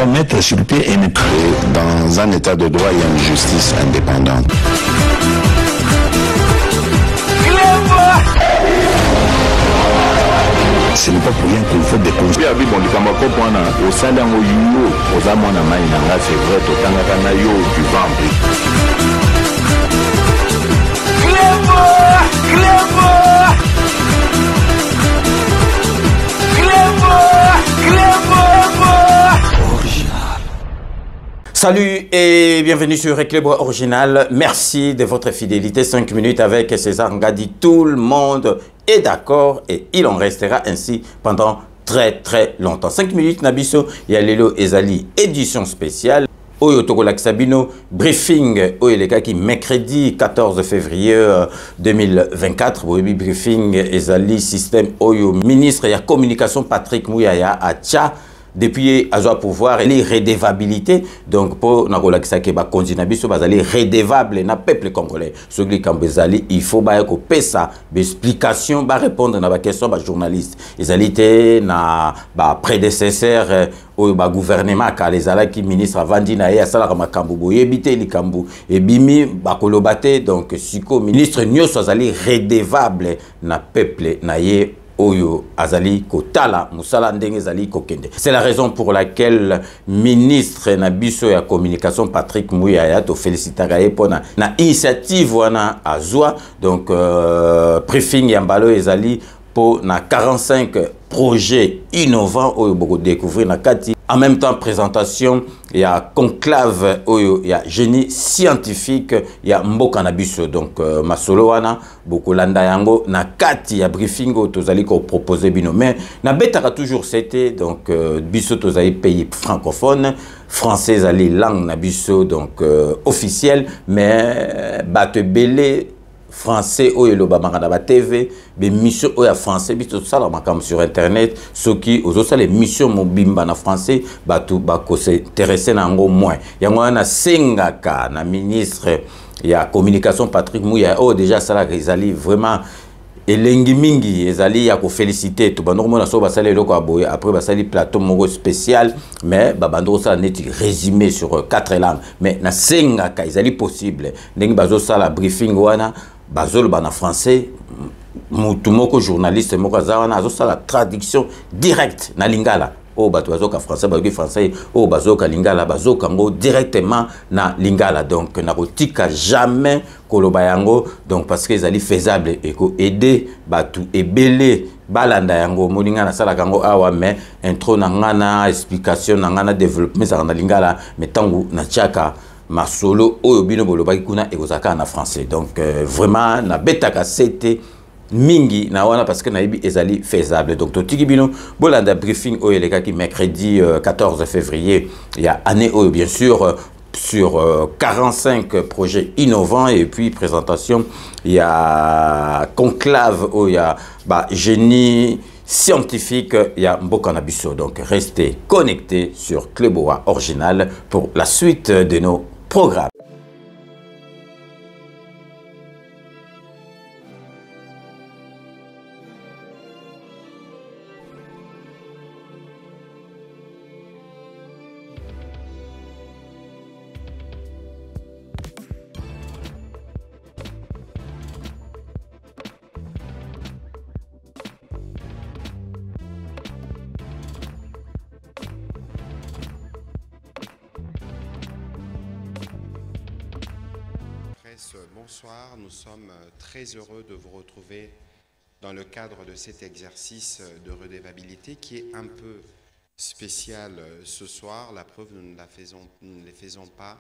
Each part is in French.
doit mettre sur pied et dans un état de droit, il y a une justice indépendante. Ce n'est pas pour rien qu'il faut des conseils. Salut et bienvenue sur Reclebo Original. Merci de votre fidélité. 5 minutes avec César Ngadi. Tout le monde est d'accord et il en restera ainsi pendant très longtemps. 5 minutes Nabiso, Yalelo Ezali, édition spéciale. Oyo Tokolak Sabino, briefing Oyeleka mercredi 14 février 2024. Oui, briefing Ezali, système Oyo, ministre et communication Patrick Mouyaya à Tcha. Depuis à pouvoir les redevabilité donc pour nakolak sakeba konzinabiso bazali redevable na peuple congolais ce qui kambezali il faut ba ko pesa explication ba répondre na ba question ba journaliste ezalité na ba prédécesseur au ba gouvernement ka les ala qui ministre avandi na ya sala makambu boyebité likambu et bimi ba kolobate donc siko ministre nyoso azali redevable na peuple na ye Oyo Azali Kotala Musala Ndenge Zali Kokende. C'est la raison pour laquelle ministre Nabiso ya communication Patrick Mouyaya to félicitagaye pour na initiative wana azwa donc briefing Yambalo Ezali pour na 45 projets innovants oyo boko découvrir na kati. En même temps, présentation, il y a conclave, il y a génie scientifique, il y a Mboka Nabiso. Donc, Masolo wana, beaucoup landa yango, na kati, il y a briefing, tozali ko proposer bino. Mais, na betara toujours c'était, donc, biso tozali pays francophone, français ali langue nabiso, donc, officielle, mais, bate belé, français ou le bamarada TV mais mission ou ya français biso ça la makam sur internet ceux qui aux autres les missions mobimba na français batu bako s'intéresser na ngo moins yango na sengaka na ministre ya communication Patrick Mouya oh déjà ça la Rizali vraiment elengi mingi ezali ya ko féliciter tout bando mona so basali loko aboye après basali plateau moko spécial mais babando ça net résumé sur 4 langues mais na sengaka ezali possible ndenge bazo sala briefing wana bazolo bana français mutu moko journaliste moko zawana azo sala traduction directe na lingala o bato bazoka français bazoki français o bazoka lingala bazoka ngo directement na lingala donc na kotika jamais koloba yango donc parce que ezali faisable et ko aider batu ebele balanda yango moninga na sala kango awa mais intro na ngana explication na ngana développement ça na lingala mais tangu na chaka masolo oyo bino bolobaki kuna ekozaka na français donc vraiment na betaka c'était mingi na wana parce que naibi ezali faisable donc totiki bino bolanda briefing oyeleka ki mercredi 14 février il y a année oyo bien sûr sur 45 projets innovants et puis présentation il y a conclave où il y a génie scientifique, il y a Mboka Nabiso. Donc restez connectés sur Cleboa Original pour la suite de nos programmes. Bonsoir, nous sommes très heureux de vous retrouver dans le cadre de cet exercice de redevabilité qui est un peu spécial ce soir. La preuve, nous ne les faisons pas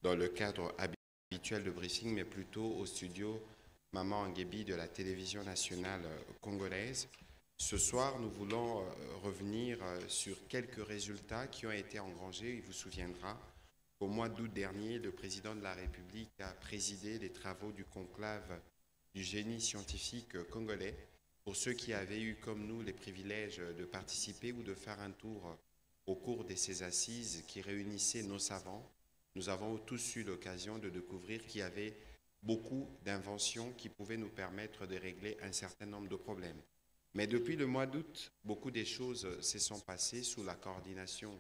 dans le cadre habituel de briefing, mais plutôt au studio Maman Nguebi de la télévision nationale congolaise. Ce soir, nous voulons revenir sur quelques résultats qui ont été engrangés. Il vous souviendra, au mois d'août dernier, le président de la République a présidé les travaux du conclave du génie scientifique congolais. Pour ceux qui avaient eu, comme nous, les privilèges de participer ou de faire un tour au cours de ces assises qui réunissaient nos savants, nous avons tous eu l'occasion de découvrir qu'il y avait beaucoup d'inventions qui pouvaient nous permettre de régler un certain nombre de problèmes. Mais depuis le mois d'août, beaucoup de choses se sont passées sous la coordination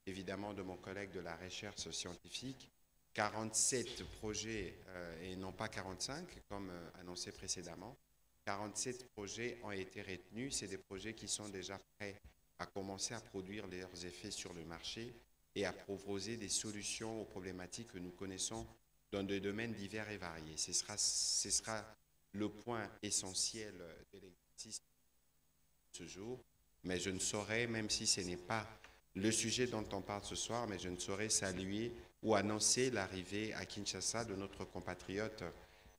évidemment de mon collègue de la recherche scientifique. 47 projets, et non pas 45, comme annoncé précédemment. 47 projets ont été retenus. C'est des projets qui sont déjà prêts à commencer à produire leurs effets sur le marché et à proposer des solutions aux problématiques que nous connaissons dans des domaines divers et variés. Ce sera le point essentiel de l'exercice de ce jour. Mais je ne saurais, même si ce n'est pas le sujet dont on parle ce soir, mais je ne saurais saluer ou annoncer l'arrivée à Kinshasa de notre compatriote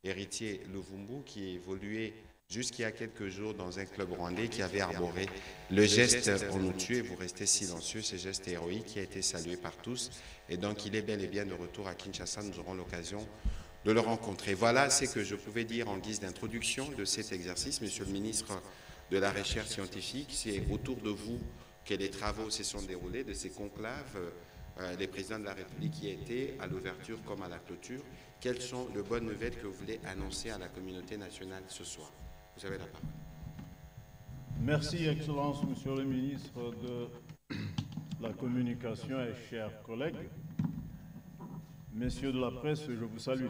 héritier Luvumbu, qui évoluait jusqu'il y a quelques jours dans un club rwandais, qui avait arboré le geste « On nous tue » et vous restez silencieux, ce geste héroïque qui a été salué par tous. Et donc il est bel et bien de retour à Kinshasa, nous aurons l'occasion de le rencontrer. Voilà ce que je pouvais dire en guise d'introduction de cet exercice. Monsieur le ministre de la Recherche scientifique, c'est autour de vous que les travaux se sont déroulés, de ces conclaves, les présidents de la République y étaient, à l'ouverture comme à la clôture. Quelles sont les bonnes nouvelles que vous voulez annoncer à la communauté nationale ce soir? Vous avez la parole. Merci, Excellence, Monsieur le ministre de la Communication et chers collègues. Messieurs de la presse, je vous salue.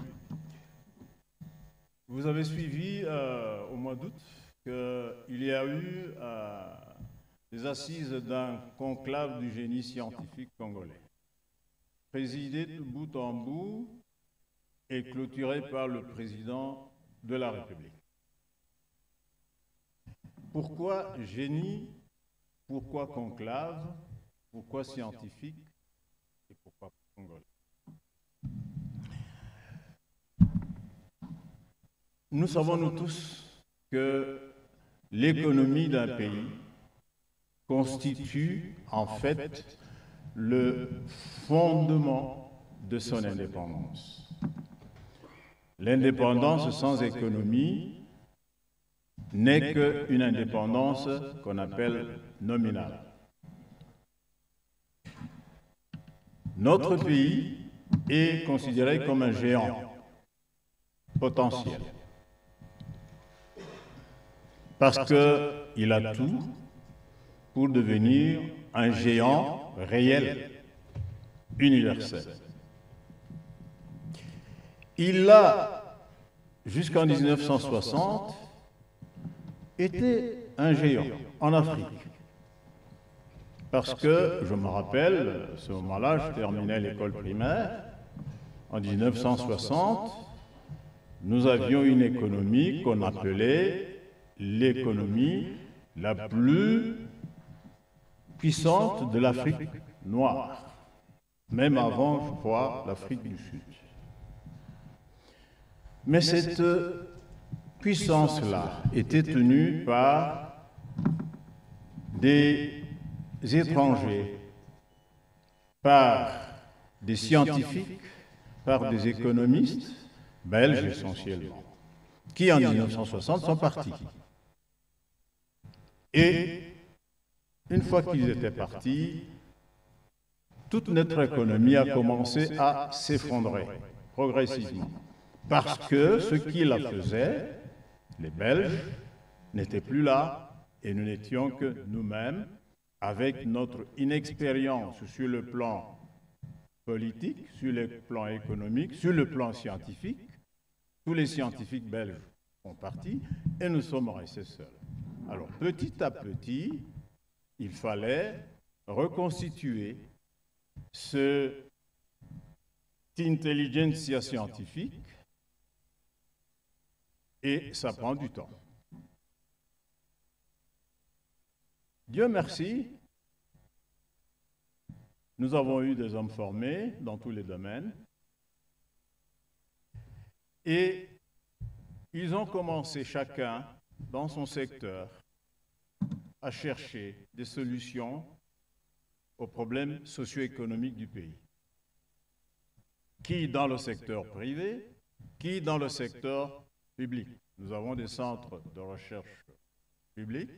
Vous avez suivi au mois d'août qu'il y a eu les assises d'un conclave du génie scientifique congolais, présidé de bout en bout et clôturé par le président de la République. Pourquoi génie? Pourquoi conclave? Pourquoi scientifique? Et pourquoi congolais? Nous savons, nous tous, que l'économie d'un pays constitue en fait le fondement de son indépendance. L'indépendance sans économie n'est qu'une indépendance qu'on appelle nominale. Notre pays est considéré comme un géant potentiel parce qu'il a tout pour devenir un géant réel, universel. Il a, jusqu'en 1960, été un géant en Afrique. Parce que, je me rappelle, à ce moment-là, je terminais l'école primaire, en 1960, nous avions une économie qu'on appelait l'économie la plus puissante de l'Afrique noire, même avant, je crois, l'Afrique du Sud. Mais cette puissance-là était tenue par des étrangers, par des scientifiques, par des économistes, belges essentiellement, qui en 1960 sont partis. Et une fois qu'ils étaient partis, toute notre économie a commencé à s'effondrer progressivement. Parce que ceux qui la faisaient, les Belges, n'étaient plus là et nous n'étions que nous-mêmes, avec notre inexpérience sur le plan politique, sur le plan économique, sur le plan scientifique. Tous les scientifiques belges sont partis et nous sommes restés seuls. Alors, petit à petit, il fallait reconstituer cette intelligentsia scientifique et ça prend du temps. Dieu merci, nous avons eu des hommes formés dans tous les domaines et ils ont commencé chacun dans son secteur à chercher des solutions aux problèmes socio-économiques du pays. Qui dans le secteur privé, qui dans le secteur public. Nous avons des centres de recherche publics,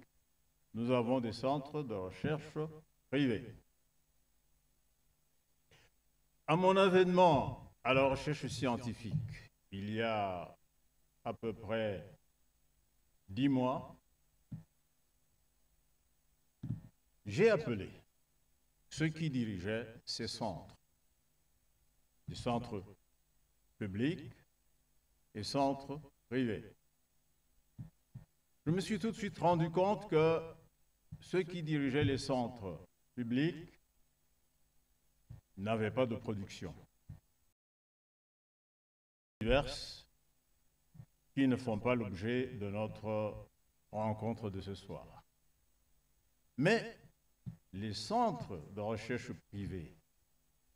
nous avons des centres de recherche privés. À mon avènement à la recherche scientifique, il y a à peu près 10 mois, j'ai appelé ceux qui dirigeaient ces centres, les centres publics et centres privés. Je me suis tout de suite rendu compte que ceux qui dirigeaient les centres publics n'avaient pas de production. Diverses qui ne font pas l'objet de notre rencontre de ce soir. Mais les centres de recherche privés,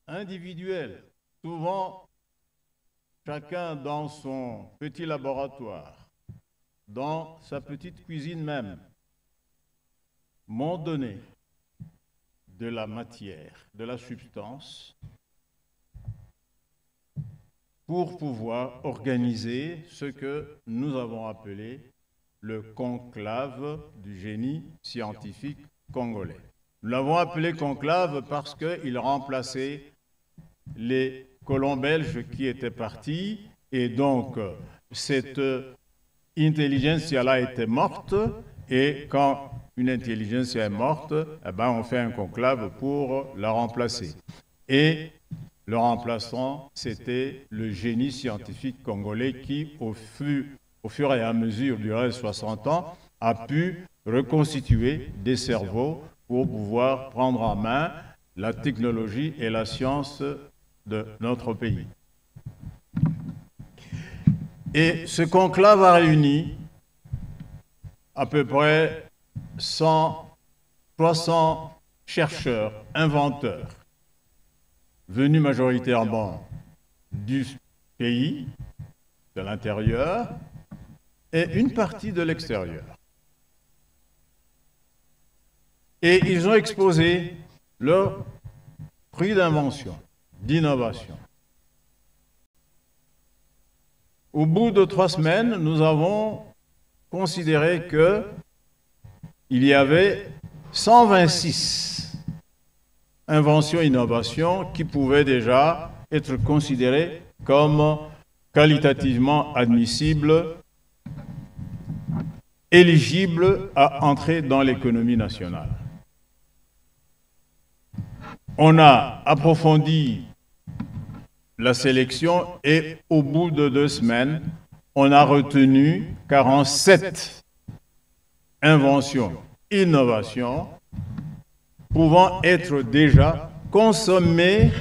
individuels, souvent chacun dans son petit laboratoire, dans sa petite cuisine même, m'ont donné de la matière, de la substance, pour pouvoir organiser ce que nous avons appelé le conclave du génie scientifique congolais. Nous l'avons appelé conclave parce qu'il remplaçait les colons belges qui étaient partis, et donc cette intelligentsia-là était morte, et quand une intelligentsia est morte, eh ben on fait un conclave pour la remplacer. Et le remplaçant, c'était le génie scientifique congolais qui, au fur et à mesure du reste de 60 ans, a pu reconstituer des cerveaux pour pouvoir prendre en main la technologie et la science de notre pays. Et ce conclave a réuni à peu près 300 chercheurs, inventeurs, venus majoritairement du pays, de l'intérieur, et une partie de l'extérieur. Et ils ont exposé leurs prix d'invention, d'innovation. Au bout de 3 semaines, nous avons considéré qu'il y avait 126 inventions et innovations qui pouvaient déjà être considérées comme qualitativement admissibles, éligibles à entrer dans l'économie nationale. On a approfondi la sélection et au bout de 2 semaines, on a retenu 47 inventions, innovations pouvant être déjà consommées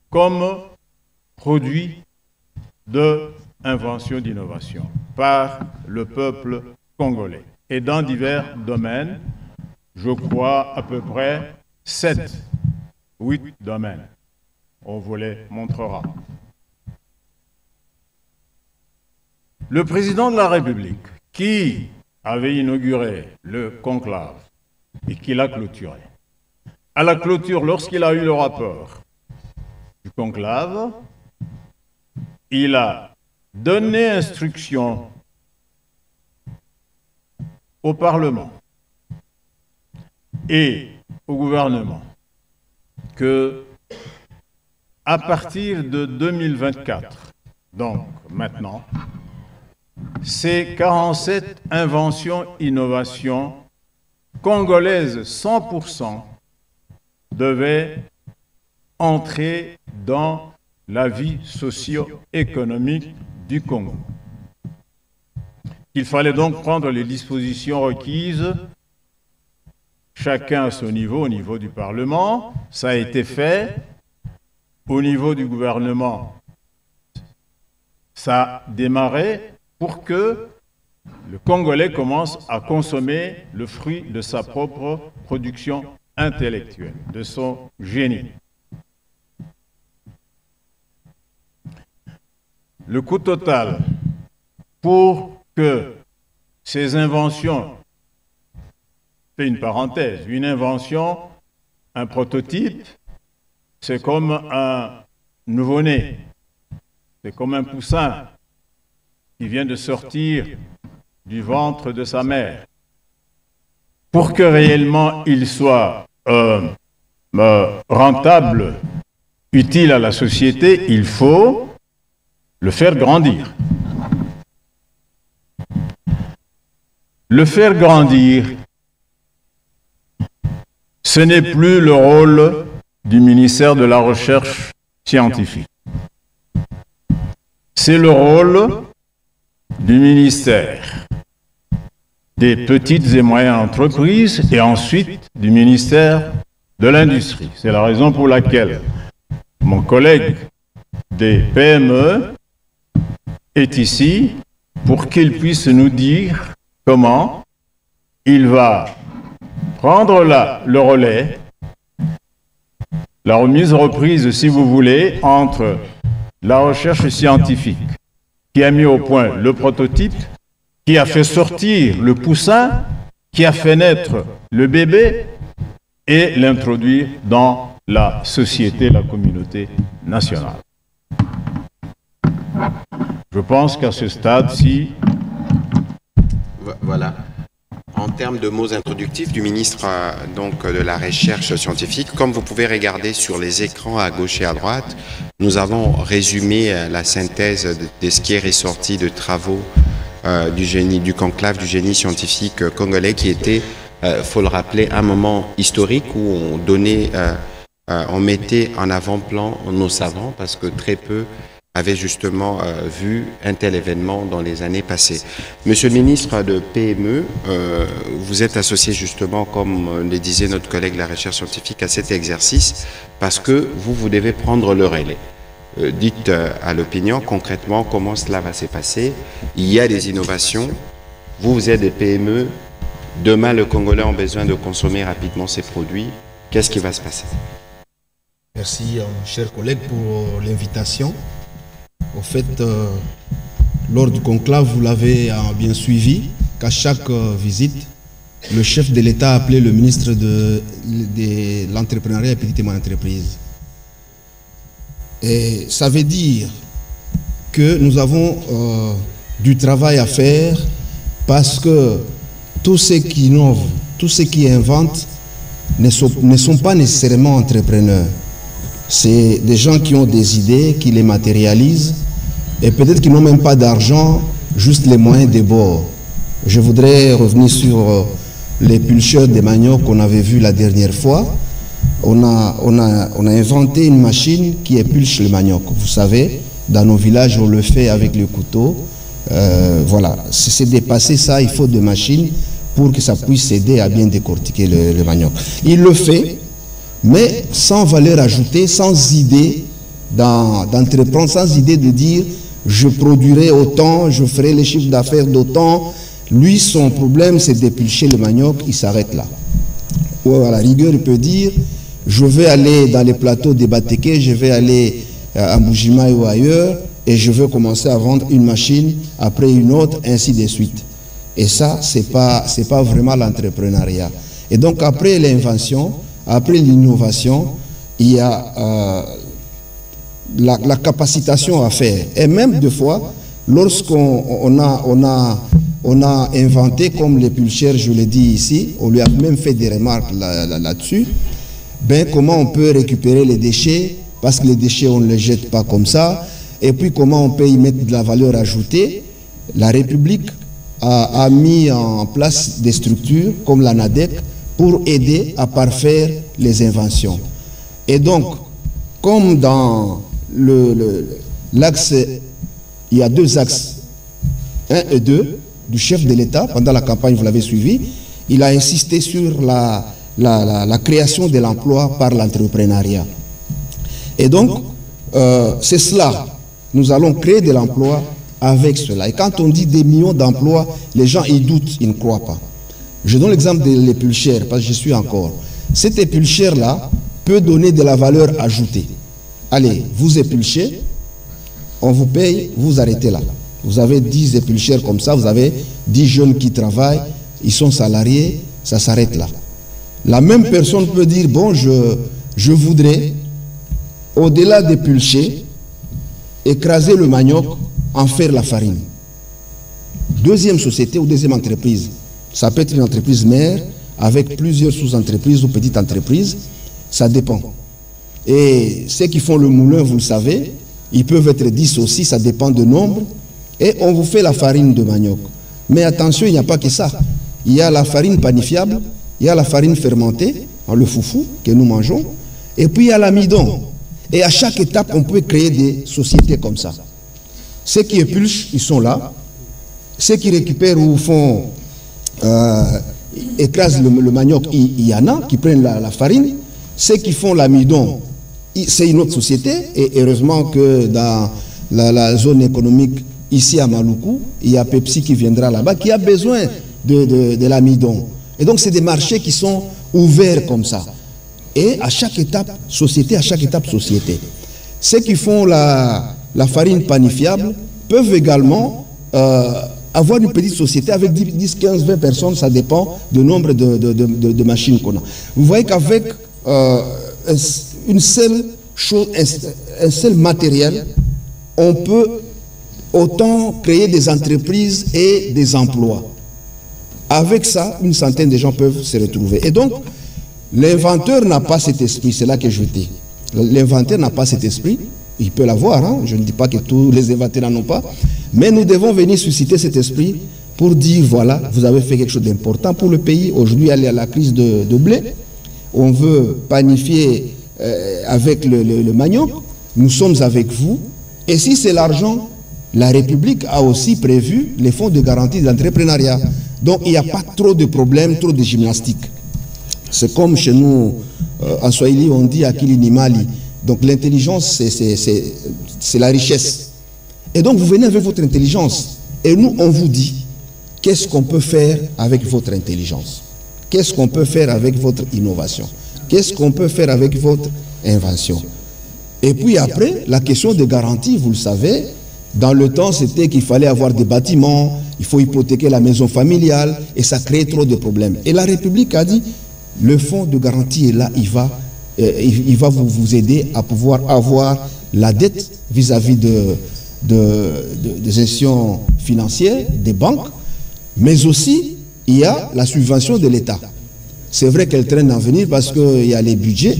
comme produits d'invention, d'innovation par le peuple congolais. Et dans divers domaines, je crois à peu près 8 domaines. On vous les montrera. Le président de la République, qui avait inauguré le conclave et qui l'a clôturé, à la clôture, lorsqu'il a eu le rapport du conclave, il a donné instruction au Parlement et au gouvernement que, à partir de 2024, donc maintenant, ces 47 inventions, innovations congolaises 100% devaient entrer dans la vie socio-économique du Congo. Il fallait donc prendre les dispositions requises, chacun à son niveau, au niveau du Parlement. Ça a été fait. Au niveau du gouvernement, ça a démarré pour que le Congolais commence à consommer le fruit de sa propre production intellectuelle, de son génie. Le coût total pour que ces inventions, je fais une parenthèse, une invention, un prototype, c'est comme un nouveau-né, c'est comme un poussin qui vient de sortir du ventre de sa mère. Pour que réellement il soit rentable, utile à la société, il faut le faire grandir. Le faire grandir ce n'est plus le rôle du ministère de la Recherche scientifique. C'est le rôle du ministère des petites et moyennes entreprises et ensuite du ministère de l'Industrie. C'est la raison pour laquelle mon collègue des PME est ici pour qu'il puisse nous dire comment il va prendre le relais, la reprise, si vous voulez, entre la recherche scientifique qui a mis au point le prototype, qui a fait sortir le poussin, qui a fait naître le bébé et l'introduire dans la société, la communauté nationale. Je pense qu'à ce stade-ci... Voilà. En termes de mots introductifs du ministre donc, de la Recherche scientifique, comme vous pouvez regarder sur les écrans à gauche et à droite, nous avons résumé la synthèse de ce qui est ressorti de travaux du conclave du génie scientifique congolais qui était, faut le rappeler, un moment historique où on mettait en avant-plan nos savants parce que très peu avaient justement vu un tel événement dans les années passées. Monsieur le ministre de PME, vous êtes associé justement, comme le disait notre collègue de la recherche scientifique, à cet exercice parce que vous devez prendre le relais. Dites à l'opinion concrètement comment cela va se passer. Il y a des innovations, vous êtes des PME, demain le Congolais a besoin de consommer rapidement ces produits. Qu'est-ce qui va se passer? Merci, chers collègues, pour l'invitation. Au fait, lors du conclave, vous l'avez bien suivi, qu'à chaque visite, le chef de l'État a appelé le ministre de l'entrepreneuriat et petite et moyenne entreprise. Et ça veut dire que nous avons du travail à faire parce que tous ceux qui innovent, tous ceux qui inventent ne sont pas nécessairement entrepreneurs. C'est des gens qui ont des idées, qui les matérialisent et peut-être qu'ils n'ont même pas d'argent, juste les moyens de bord. Je voudrais revenir sur les pulcheurs de manioc qu'on avait vu la dernière fois. On a inventé une machine qui épulche le manioc. Vous savez, dans nos villages, on le fait avec le couteau. Voilà, c'est dépasser ça, il faut des machines pour que ça puisse aider à bien décortiquer le manioc. Il le fait, mais sans valeur ajoutée, sans idée d'entreprendre, sans idée de dire je produirai autant, je ferai les chiffres d'affaires d'autant. Lui, son problème, c'est d'épulcher le manioc, il s'arrête là. Ou à la rigueur, il peut dire je vais aller dans les plateaux des Batéké, je vais aller à Mbujimaï ou ailleurs, et je vais commencer à vendre une machine après une autre, ainsi de suite. Et ça, c'est pas vraiment l'entrepreneuriat. Et donc, après l'invention, après l'innovation, il y a la capacitation à faire. Et même des fois, lorsqu'on a inventé, comme les pulchères, je l'ai dit ici, on lui a même fait des remarques là-dessus, ben, comment on peut récupérer les déchets, parce que les déchets, on ne les jette pas comme ça, et puis comment on peut y mettre de la valeur ajoutée. La République a mis en place des structures comme la NADEC pour aider à parfaire les inventions. Et donc, comme dans l'axe, il y a deux axes, 1 et 2, du chef de l'État, pendant la campagne, vous l'avez suivi, il a insisté sur la création de l'emploi par l'entrepreneuriat. Et donc, c'est cela. Nous allons créer de l'emploi avec cela. Et quand on dit des millions d'emplois, les gens, ils doutent, ils ne croient pas. Je donne l'exemple de l'épulchère, parce que je suis encore. Cette épulchère-là peut donner de la valeur ajoutée. Allez, vous épulchez, on vous paye, vous arrêtez là. Vous avez 10 épulchères comme ça, vous avez 10 jeunes qui travaillent, ils sont salariés, ça s'arrête là. La même personne peut dire, bon, je voudrais, au-delà d'épulcher, écraser le manioc, en faire la farine. Deuxième société ou deuxième entreprise, ça peut être une entreprise mère avec plusieurs sous-entreprises ou petites entreprises, ça dépend. Et ceux qui font le moulin, vous le savez, ils peuvent être 10 aussi, ça dépend du nombre, et on vous fait la farine de manioc. Mais attention, il n'y a pas que ça. Il y a la farine panifiable, il y a la farine fermentée, le foufou que nous mangeons, et puis il y a l'amidon. Et à chaque étape, on peut créer des sociétés comme ça. Ceux qui épulchent, ils sont là. Ceux qui récupèrent ou font, écrasent le manioc, il y en a, qui prennent la farine. Ceux qui font l'amidon, c'est une autre société. Et heureusement que dans la zone économique, ici à Maluku, il y a Pepsi qui viendra là-bas, qui a besoin de l'amidon. Et donc, c'est des marchés qui sont ouverts comme ça. Et à chaque étape, société, à chaque étape, société. Ceux qui font la farine panifiable peuvent également avoir une petite société avec 10, 15, 20 personnes, ça dépend du nombre de machines qu'on a. Vous voyez qu'avec une seule chose, un seul matériel, on peut autant créer des entreprises et des emplois. Avec ça, une centaine de gens peuvent se retrouver. Et donc, l'inventeur n'a pas cet esprit, c'est là que je dis. L'inventeur n'a pas cet esprit, il peut l'avoir, hein? Je ne dis pas que tous les inventeurs n'en ont pas, mais nous devons venir susciter cet esprit pour dire, voilà, vous avez fait quelque chose d'important pour le pays. Aujourd'hui, il y a la crise de blé, on veut panifier avec le manioc, nous sommes avec vous, et si c'est l'argent, la République a aussi prévu les fonds de garantie de l'entrepreneuriat. Donc, il n'y a pas trop de problèmes, trop de gymnastique. C'est comme chez nous, en Swahili, on dit Akili Nimali. Donc, l'intelligence, c'est la richesse. Et donc, vous venez avec votre intelligence. Et nous, on vous dit, qu'est-ce qu'on peut faire avec votre intelligence? Qu'est-ce qu'on peut faire avec votre innovation? Qu'est-ce qu'on peut faire avec votre invention? Et puis après, la question des garanties, vous le savez, dans le temps, c'était qu'il fallait avoir des bâtiments, il faut hypothéquer la maison familiale, et ça crée trop de problèmes. Et la République a dit, le fonds de garantie est là, il va vous aider à pouvoir avoir la dette vis-à-vis des institutions financières, des banques, mais aussi, il y a la subvention de l'État. C'est vrai qu'elle traîne à venir parce qu'il y a les budgets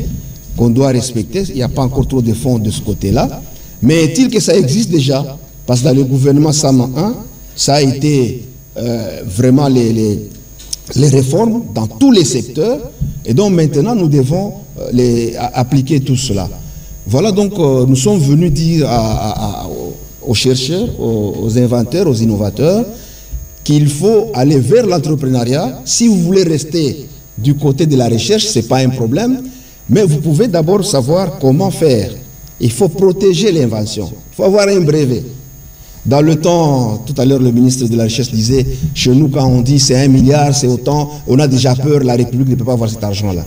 qu'on doit respecter, il n'y a pas encore trop de fonds de ce côté-là, mais est-il que ça existe déjà? Parce que dans le gouvernement Sama 1, ça a été vraiment les réformes dans tous les secteurs. Et donc maintenant, nous devons appliquer tout cela. Voilà donc, nous sommes venus dire aux chercheurs, aux inventeurs, aux innovateurs, qu'il faut aller vers l'entrepreneuriat. Si vous voulez rester du côté de la recherche, ce n'est pas un problème. Mais vous pouvez d'abord savoir comment faire. Il faut protéger l'invention. Il faut avoir un brevet. Dans le temps, tout à l'heure, le ministre de la Recherche disait, chez nous, quand on dit c'est 1 milliard, c'est autant, on a déjà peur, la République ne peut pas avoir cet argent-là.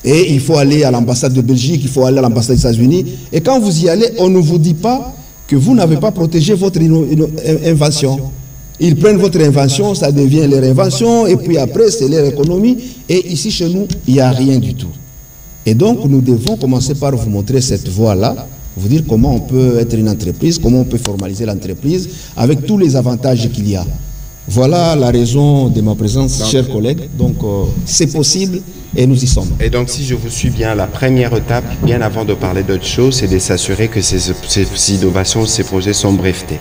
Et il faut aller à l'ambassade de Belgique, il faut aller à l'ambassade des États-Unis. Et quand vous y allez, on ne vous dit pas que vous n'avez pas protégé votre invention. Ils prennent votre invention, ça devient leur invention, et puis après, c'est leur économie. Et ici, chez nous, il n'y a rien du tout. Et donc, nous devons commencer par vous montrer cette voie-là, vous dire comment on peut être une entreprise, comment on peut formaliser l'entreprise, avec tous les avantages qu'il y a. Voilà la raison de ma présence, chers collègues. Donc, c'est possible et nous y sommes. Et donc, si je vous suis bien, la première étape, bien avant de parler d'autre chose, c'est de s'assurer que ces innovations, ces projets sont brevetés.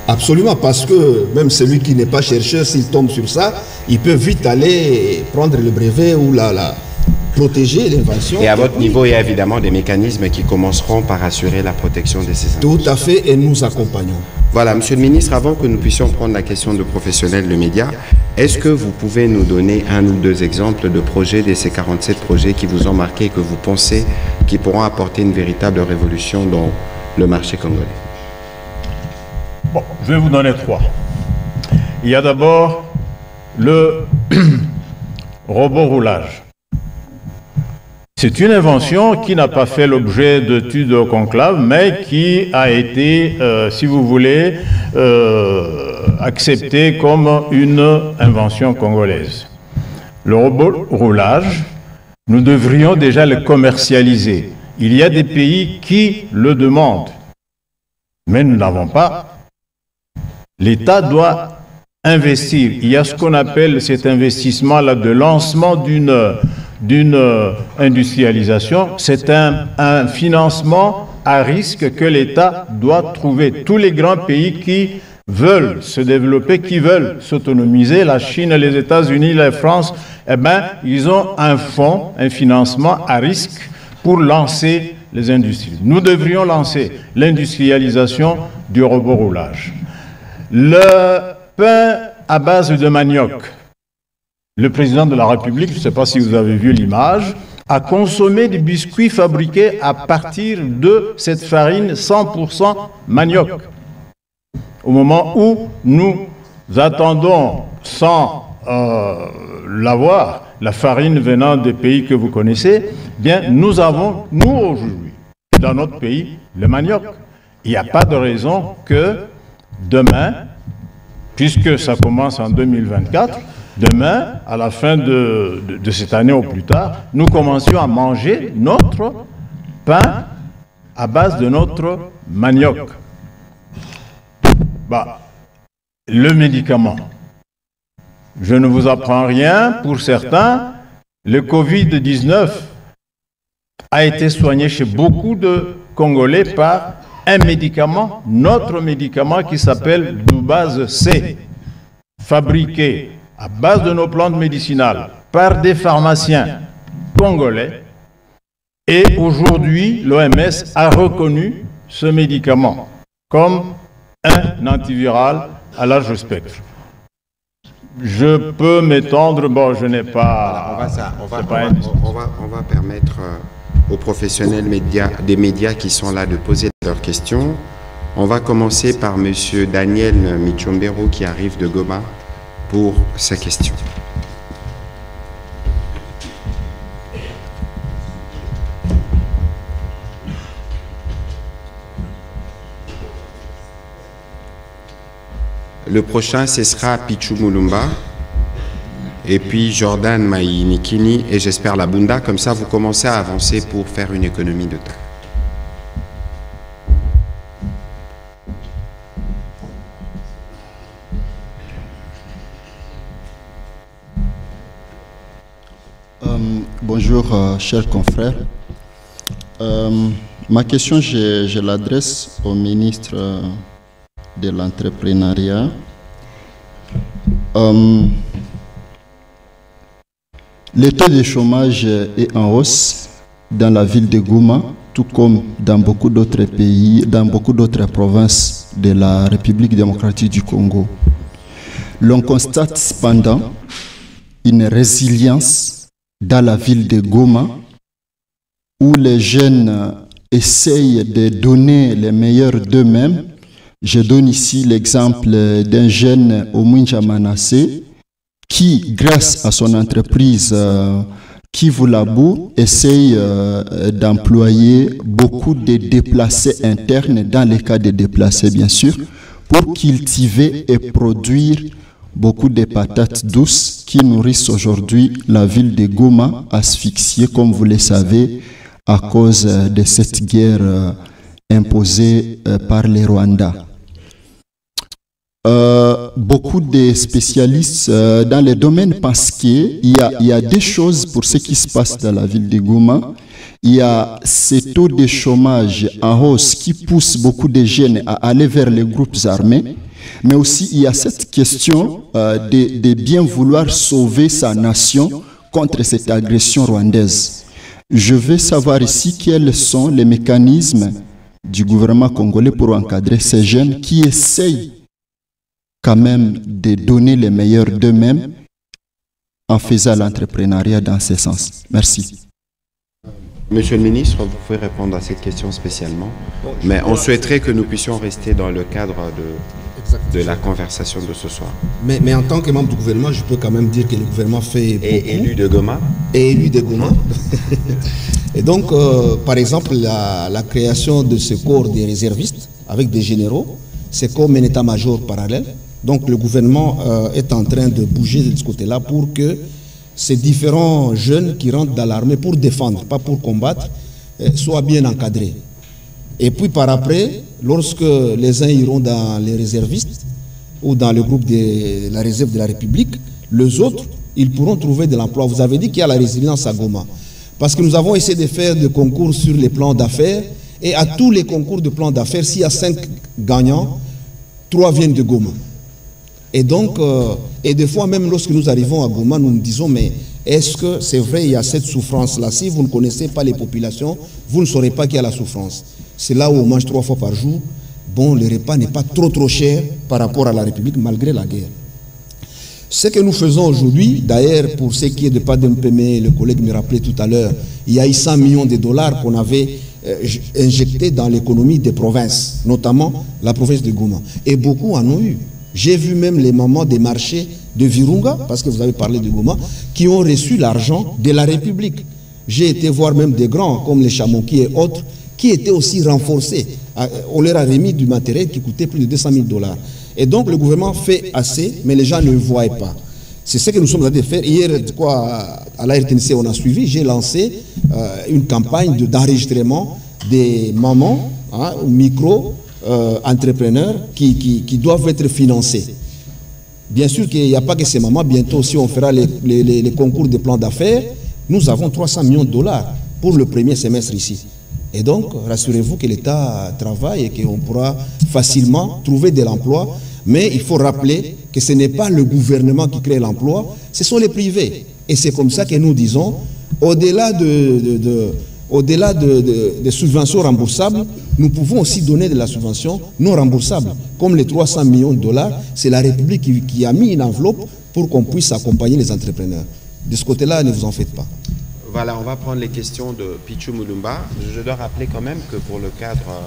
Absolument, parce que même celui qui n'est pas chercheur, s'il tombe sur ça, il peut vite aller prendre le brevet ou protéger l'invention. Et à votre niveau, il y a évidemment des mécanismes qui commenceront par assurer la protection de ces inventions. Tout à fait, et nous accompagnons. Voilà, Monsieur le Ministre, avant que nous puissions prendre la question de professionnels de médias, est-ce que vous pouvez nous donner 1 ou 2 exemples de projets, de ces 47 projets qui vous ont marqué, que vous pensez qui pourront apporter une véritable révolution dans le marché congolais? Bon, je vais vous donner 3. Il y a d'abord le robot roulage. C'est une invention qui n'a pas fait l'objet d'études au conclave, mais qui a été, si vous voulez, acceptée comme une invention congolaise. Le robot roulage, nous devrions déjà le commercialiser. Il y a des pays qui le demandent, mais nous n'avons pas. L'État doit investir. Il y a ce qu'on appelle cet investissement-là de lancement d'une industrialisation. C'est un financement à risque que l'État doit trouver. Tous les grands pays qui veulent se développer, qui veulent s'autonomiser, la Chine, les États-Unis, la France, eh bien, ils ont un fonds, un financement à risque pour lancer les industries. Nous devrions lancer l'industrialisation du robot roulage. Le pain à base de manioc. Le président de la République, je ne sais pas si vous avez vu l'image, a consommé des biscuits fabriqués à partir de cette farine 100% manioc. Au moment où nous attendons, sans l'avoir, la farine venant des pays que vous connaissez, bien, nous avons, nous aujourd'hui, dans notre pays, le manioc. Il n'y a pas de raison que demain, puisque ça commence en 2024, demain, à la fin de cette année ou plus tard, nous commencions à manger notre pain à base de notre manioc. Bah, le médicament. Je ne vous apprends rien, pour certains, le Covid-19 a été soigné chez beaucoup de Congolais par un médicament, notre médicament qui s'appelle Doubase C, fabriqué à base de nos plantes médicinales par des pharmaciens congolais. Et aujourd'hui, l'OMS a reconnu ce médicament comme un antiviral à large spectre. Je peux m'étendre, bon, je n'ai pas... On va permettre aux professionnels des médias qui sont là de poser leurs questions. On va commencer par M. Daniel Michombero qui arrive de Goma pour sa question. Le prochain, ce sera Pichu Mulumba, et puis Jordan Maïnikini, et j'espère la Bunda. Comme ça, vous commencez à avancer pour faire une économie de temps. Bonjour, chers confrères. Ma question, je l'adresse au ministre de l'entrepreneuriat. Le taux de chômage est en hausse dans la ville de Goma, tout comme dans beaucoup d'autres pays, dans beaucoup d'autres provinces de la République démocratique du Congo. L'on constate cependant une résilience dans la ville de Goma, où les jeunes essayent de donner le meilleur d'eux-mêmes. Je donne ici l'exemple d'un jeune Omunja Manassé qui, grâce à son entreprise Kivu Labou, essaye d'employer beaucoup de déplacés internes, dans les cas de déplacés bien sûr, pour cultiver et produire beaucoup de patates douces qui nourrissent aujourd'hui la ville de Goma, asphyxiée, comme vous le savez, à cause de cette guerre imposée par les Rwandais. Beaucoup de spécialistes dans le domaine pensent qu'il y a des choses pour ce qui se passe dans la ville de Goma. Il y a ces taux de chômage en hausse qui poussent beaucoup de jeunes à aller vers les groupes armés. Mais aussi, il y a cette question de bien vouloir sauver sa nation contre cette agression rwandaise. Je veux savoir ici quels sont les mécanismes du gouvernement congolais pour encadrer ces jeunes qui essayent quand même de donner le meilleur d'eux-mêmes en faisant l'entrepreneuriat dans ce sens. Merci. Monsieur le ministre, vous pouvez répondre à cette question spécialement, mais on souhaiterait que nous puissions rester dans le cadre de la conversation de ce soir. Mais en tant que membre du gouvernement, je peux quand même dire que le gouvernement fait beaucoup. Et élu de Goma. Et élu de Goma. Et donc, par exemple, la création de ce corps des réservistes avec des généraux, c'est comme un état-major parallèle. Donc, le gouvernement est en train de bouger de ce côté-là pour que ces différents jeunes qui rentrent dans l'armée pour défendre, pas pour combattre, soient bien encadrés. Et puis par après, lorsque les uns iront dans les réservistes ou dans le groupe de la réserve de la République, les autres, ils pourront trouver de l'emploi. Vous avez dit qu'il y a la résilience à Goma. Parce que nous avons essayé de faire des concours sur les plans d'affaires, et à tous les concours de plans d'affaires, s'il y a 5 gagnants, 3 viennent de Goma. Et donc, et des fois même lorsque nous arrivons à Goma, nous nous disons, mais est-ce que c'est vrai, il y a cette souffrance-là? Si vous ne connaissez pas les populations, vous ne saurez pas qu'il y a la souffrance. C'est là où on mange 3 fois par jour. Bon, le repas n'est pas trop cher par rapport à la République, malgré la guerre. Ce que nous faisons aujourd'hui, d'ailleurs, pour ce qui est de PADMPM, le collègue me rappelait tout à l'heure, il y a eu 100 millions de dollars qu'on avait injectés dans l'économie des provinces, notamment la province de Goma. Et beaucoup en ont eu. J'ai vu même les mamans des marchés de Virunga, parce que vous avez parlé de Goma, qui ont reçu l'argent de la République. J'ai été voir même des grands, comme les Chamoki et autres, qui étaient aussi renforcés. On leur a remis du matériel qui coûtait plus de 200 000 dollars. Et donc le gouvernement fait assez, mais les gens ne voient pas. C'est ce que nous sommes en train de faire. Hier, à la RTNC, on a suivi, j'ai lancé une campagne d'enregistrement des mamans, ou micro-entrepreneurs qui doivent être financés. Bien sûr qu'il n'y a pas que ces mamans, bientôt aussi on fera les concours de plans d'affaires. Nous avons 300 millions de dollars pour le premier semestre ici. Et donc, rassurez-vous que l'État travaille et qu'on pourra facilement trouver de l'emploi. Mais il faut rappeler que ce n'est pas le gouvernement qui crée l'emploi, ce sont les privés. Et c'est comme ça que nous disons, au-delà des subventions remboursables, nous pouvons aussi donner de la subvention non remboursable. Comme les 300 millions de dollars, c'est la République qui a mis une enveloppe pour qu'on puisse accompagner les entrepreneurs. De ce côté-là, ne vous en faites pas. Voilà, on va prendre les questions de Pichu Mulumba. Je dois rappeler quand même que pour le cadre,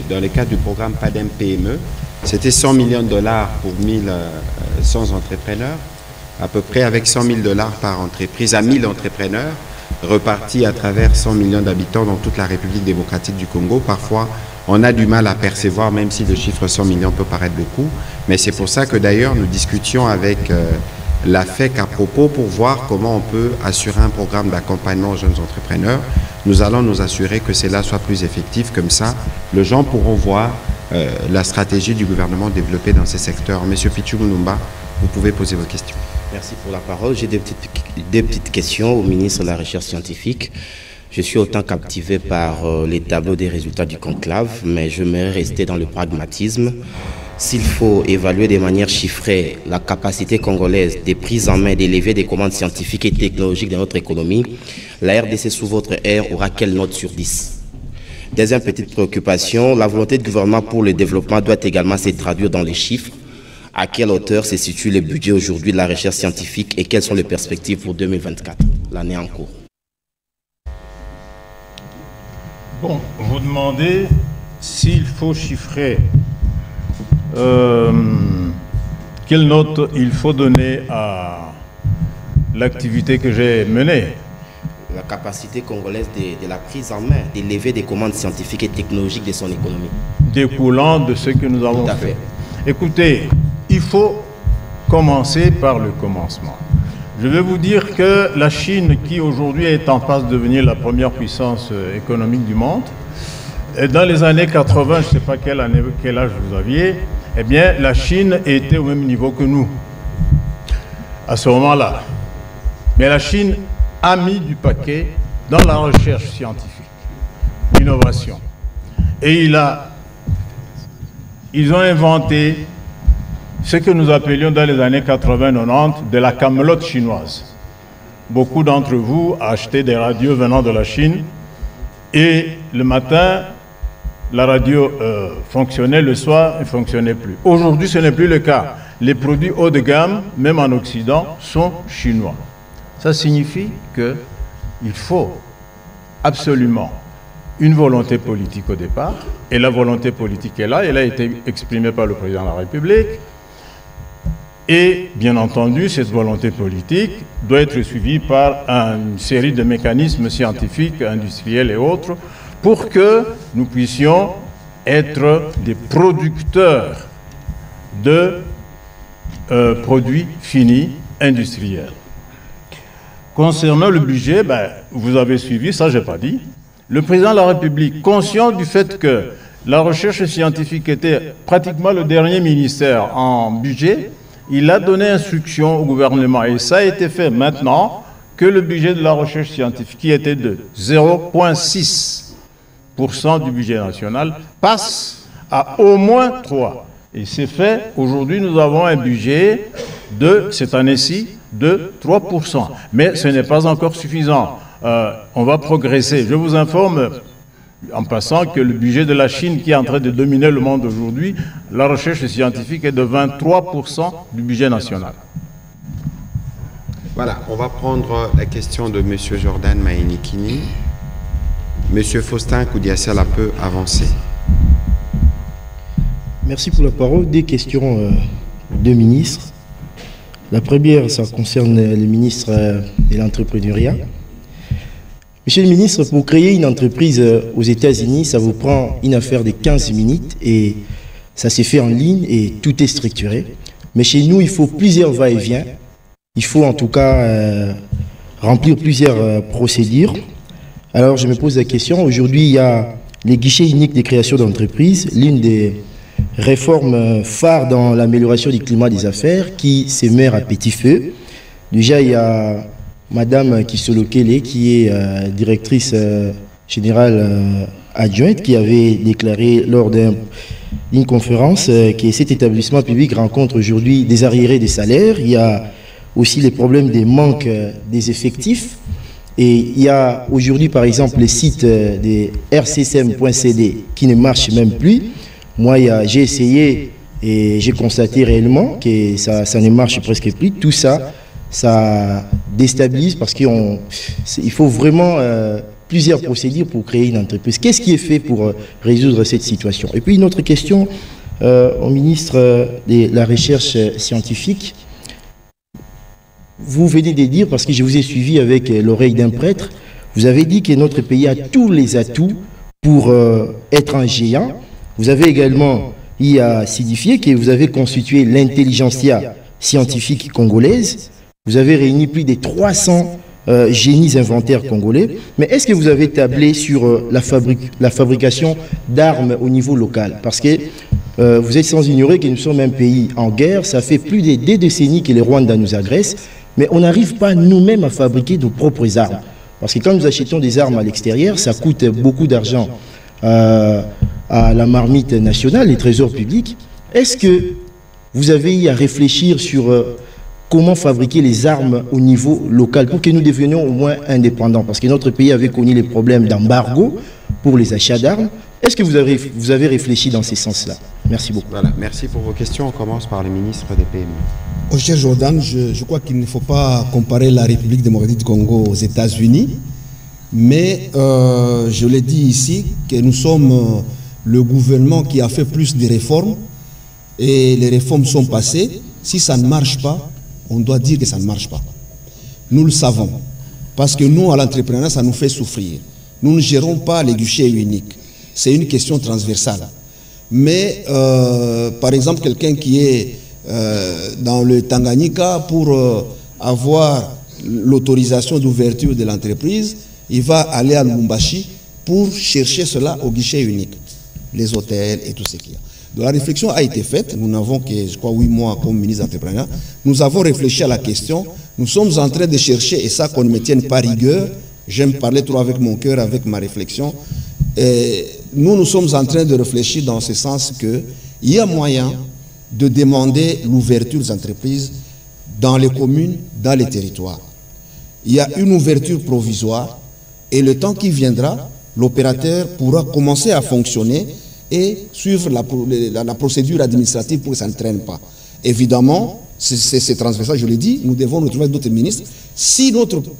dans le cadre du programme PADEM-PME, c'était 100 millions de dollars pour 1100 entrepreneurs, à peu près avec 100 000 dollars par entreprise à 1000 entrepreneurs, repartis à travers 100 millions d'habitants dans toute la République démocratique du Congo. Parfois, on a du mal à percevoir, même si le chiffre 100 millions peut paraître beaucoup. Mais c'est pour ça que d'ailleurs, nous discutions avec la FEC à propos pour voir comment on peut assurer un programme d'accompagnement aux jeunes entrepreneurs. Nous allons nous assurer que cela soit plus effectif, comme ça, les gens pourront voir la stratégie du gouvernement développée dans ces secteurs. Monsieur Pichu Mulumba, vous pouvez poser vos questions. Merci pour la parole. J'ai deux petites questions au ministre de la Recherche scientifique. Je suis autant captivé par les tableaux des résultats du conclave, mais je vais rester dans le pragmatisme. S'il faut évaluer de manière chiffrée la capacité congolaise des prises en main, d'élever des commandes scientifiques et technologiques de notre économie, la RDC sous votre ère aura quelle note sur 10? Deuxième petite préoccupation, la volonté du gouvernement pour le développement doit également se traduire dans les chiffres. À quelle hauteur se situe le budget aujourd'hui de la recherche scientifique et quelles sont les perspectives pour 2024, l'année en cours? Bon, vous demandez s'il faut chiffrer quelle note il faut donner à l'activité que j'ai menée. La capacité congolaise de la prise en main, d'élever des commandes scientifiques et technologiques de son économie. Découlant de ce que nous avons fait. Écoutez, il faut commencer par le commencement. Je vais vous dire que la Chine, qui aujourd'hui est en passe de devenir la première puissance économique du monde, et dans les années 80, je ne sais pas quel âge vous aviez, eh bien, la Chine était au même niveau que nous, à ce moment-là. Mais la Chine a mis du paquet dans la recherche scientifique, l'innovation. Et ils ont inventé ce que nous appelions dans les années 80-90 de la camelote chinoise. Beaucoup d'entre vous achetaient des radios venant de la Chine et le matin, la radio fonctionnait, le soir, elle ne fonctionnait plus. Aujourd'hui, ce n'est plus le cas. Les produits haut de gamme, même en Occident, sont chinois. Ça signifie qu'il faut absolument une volonté politique au départ, et la volonté politique est là, elle a été exprimée par le président de la République, et bien entendu, cette volonté politique doit être suivie par une série de mécanismes scientifiques, industriels et autres, pour que nous puissions être des producteurs de produits finis industriels. Concernant le budget, vous avez suivi, ça je n'ai pas dit. Le président de la République, conscient du fait que la recherche scientifique était pratiquement le dernier ministère en budget, il a donné instruction au gouvernement, et ça a été fait maintenant, que le budget de la recherche scientifique, qui était de 0,6% du budget national, passe à au moins 3. Et c'est fait. Aujourd'hui, nous avons un budget de, cette année-ci, de 3%. Mais ce n'est pas encore suffisant. On va progresser. Je vous informe, en passant, que le budget de la Chine, qui est en train de dominer le monde aujourd'hui, la recherche scientifique est de 23% du budget national. Voilà, on va prendre la question de M. Jordan Maenikini. M. Faustin Koudiassala peut avancer. Merci pour la parole. Des questions de ministres. La première, ça concerne le ministre de l'entrepreneuriat. Monsieur le ministre, pour créer une entreprise aux États-Unis, ça vous prend une affaire de 15 minutes et ça s'est fait en ligne et tout est structuré. Mais chez nous, il faut plusieurs va-et-vient. Il faut en tout cas remplir plusieurs procédures. Alors je me pose la question, aujourd'hui il y a les guichets uniques de création d'entreprise, l'une des réformes phares dans l'amélioration du climat des affaires qui s'émère à petit feu. Déjà il y a Madame Kisolo Kele qui est directrice générale adjointe qui avait déclaré lors d'une conférence que cet établissement public rencontre aujourd'hui des arriérés des salaires. Il y a aussi les problèmes des manques des effectifs. Et il y a aujourd'hui, par exemple, le site de rcsm.cd qui ne marche même plus. Moi, j'ai essayé et j'ai constaté réellement que ça ne marche presque plus. Tout ça, ça déstabilise parce qu'il faut vraiment plusieurs procédures pour créer une entreprise. Qu'est-ce qui est fait pour résoudre cette situation? Et puis, une autre question au ministre de la Recherche scientifique. Vous venez de dire, parce que je vous ai suivi avec l'oreille d'un prêtre, vous avez dit que notre pays a tous les atouts pour être un géant. Vous avez également signifié que vous avez constitué l'intelligentsia scientifique congolaise. Vous avez réuni plus de 300 génies inventaires congolais. Mais est-ce que vous avez tablé sur la fabrication d'armes au niveau local? Parce que vous êtes sans ignorer que nous sommes un pays en guerre. Ça fait plus de 2 décennies que le Rwanda nous agresse. Mais on n'arrive pas nous-mêmes à fabriquer nos propres armes. Parce que quand nous achetons des armes à l'extérieur, ça coûte beaucoup d'argent à la marmite nationale, les trésors publics. Est-ce que vous avez eu à réfléchir sur comment fabriquer les armes au niveau local pour que nous devenions au moins indépendants? Parce que notre pays avait connu les problèmes d'embargo pour les achats d'armes. Est-ce que vous avez réfléchi dans ces sens-là? Merci beaucoup. Voilà, merci pour vos questions. On commence par le ministre des PME. Au cher Jordan, je crois qu'il ne faut pas comparer la République démocratique du Congo aux États-Unis, mais je l'ai dit ici que nous sommes le gouvernement qui a fait plus de réformes et les réformes sont passées. Si ça ne marche pas, on doit dire que ça ne marche pas. Nous le savons, parce que nous, à l'entrepreneuriat, ça nous fait souffrir. Nous ne gérons pas les guichets uniques. C'est une question transversale. Mais, par exemple, quelqu'un qui est dans le Tanganyika pour avoir l'autorisation d'ouverture de l'entreprise, il va aller à Lubumbashi pour chercher cela au guichet unique, les hôtels et tout ce qu'il y a. Donc la réflexion a été faite, nous n'avons que, je crois, 8 mois comme ministre d'entrepreneuriat, nous avons réfléchi à la question, nous sommes en train de chercher, et ça qu'on ne me tienne pas rigueur, j'aime parler trop avec mon cœur, avec ma réflexion, et nous sommes en train de réfléchir dans ce sens qu'il y a moyen de demander l'ouverture des entreprises dans les communes, dans les territoires. Il y a une ouverture provisoire et le temps qui viendra, l'opérateur pourra commencer à fonctionner et suivre la procédure administrative pour que ça ne traîne pas. Évidemment, c'est transversal, je l'ai dit, nous devons nous trouver d'autres ministres. Si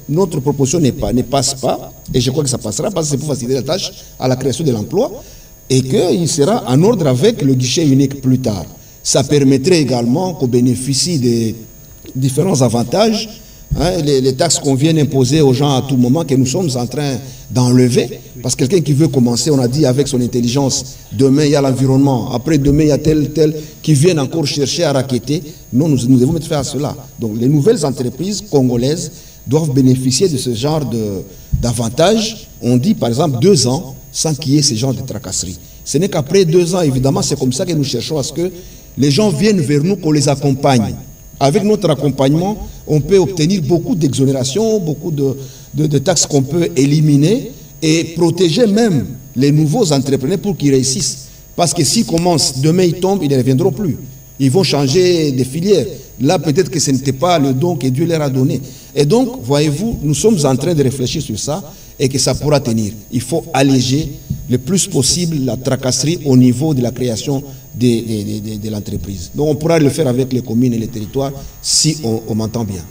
notre proposition ne passe pas, et je crois que ça passera, parce que c'est pour faciliter la tâche à la création de l'emploi, et qu'il sera en ordre avec le guichet unique plus tard. Ça permettrait également qu'on bénéficie des différents avantages, hein, les taxes qu'on vient imposer aux gens à tout moment, que nous sommes en train d'enlever. Parce que quelqu'un qui veut commencer, on a dit avec son intelligence, demain il y a l'environnement, après demain il y a tel qui viennent encore chercher à raqueter. Non, nous devons mettre fin à cela. Donc les nouvelles entreprises congolaises doivent bénéficier de ce genre d'avantages. On dit par exemple 2 ans sans qu'il y ait ce genre de tracasserie. Ce n'est qu'après 2 ans, évidemment, c'est comme ça que nous cherchons à ce que les gens viennent vers nous, qu'on les accompagne. Avec notre accompagnement, on peut obtenir beaucoup d'exonérations, beaucoup de taxes qu'on peut éliminer et protéger même les nouveaux entrepreneurs pour qu'ils réussissent. Parce que s'ils commencent, demain ils tombent, ils ne reviendront plus. Ils vont changer de filière. Là, peut-être que ce n'était pas le don que Dieu leur a donné. Et donc, voyez-vous, nous sommes en train de réfléchir sur ça et que ça pourra tenir. Il faut alléger le plus possible la tracasserie au niveau de la création de l'entreprise. Donc, on pourra le faire avec les communes et les territoires si on m'entend bien.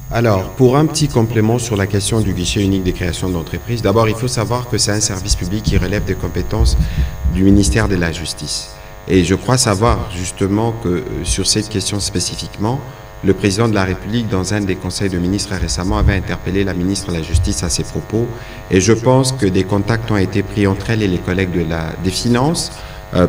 Alors, pour un petit complément sur la question du guichet unique des créations d'entreprises, d'abord, il faut savoir que c'est un service public qui relève des compétences du ministère de la Justice. Et je crois savoir justement que sur cette question spécifiquement, le président de la République, dans un des conseils de ministres récemment, avait interpellé la ministre de la Justice à ces propos. Et je pense que des contacts ont été pris entre elle et les collègues des Finances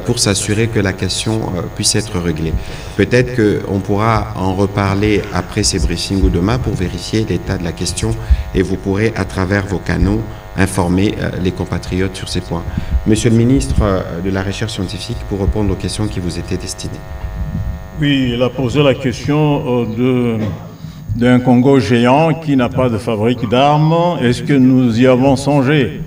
pour s'assurer que la question puisse être réglée. Peut-être qu'on pourra en reparler après ces briefings ou demain pour vérifier l'état de la question et vous pourrez, à travers vos canaux, informer les compatriotes sur ces points. Monsieur le ministre de la Recherche scientifique, pour répondre aux questions qui vous étaient destinées. Oui, il a posé la question d'un Congo géant qui n'a pas de fabrique d'armes. Est-ce que nous y avons songé?